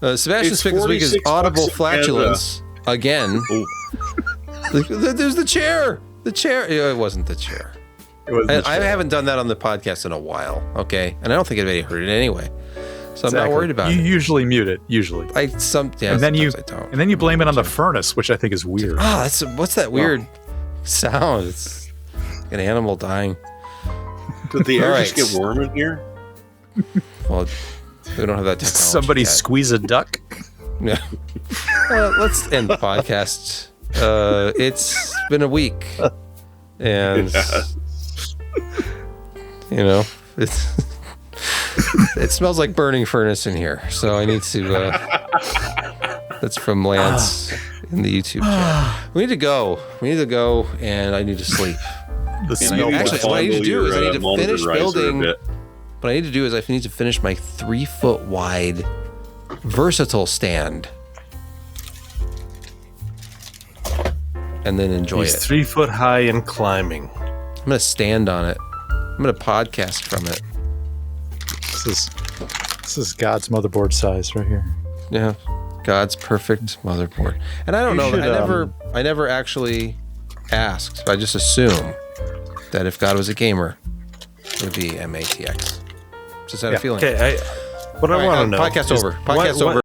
S1: Sebastian's pick this week is audible flatulence again. There's the chair. The chair. It wasn't the chair. I haven't done that on the podcast in a while. Okay, and I don't think anybody heard it anyway. So I'm not worried about it.
S4: You usually mute it. Usually.
S1: And then you
S4: blame it on the furnace, which I think is weird.
S1: What's that weird sound? It's like an animal dying.
S2: Did the air just get warm in here?
S1: Well, we don't have that technology.
S4: Somebody yet. Squeeze a duck?
S1: Yeah. Let's end the podcast. It's been a week, and it's. It smells like burning furnace in here, so I need to. That's from Lance in the YouTube channel. We need to go, and I need to sleep.
S2: Actually, what I need to do is I need to finish building.
S1: What I need to do is I need to finish my 3 foot wide versatile stand, and then enjoy it.
S3: 3 foot high and climbing.
S1: I'm gonna stand on it. I'm gonna podcast from it.
S4: This is God's motherboard size right here.
S1: Yeah, God's perfect motherboard. And I don't know. I never actually asked. I just assume that if God was a gamer, it would be MATX. Just had a feeling.
S3: Okay, what I want to know.
S1: Podcast over. Podcast over.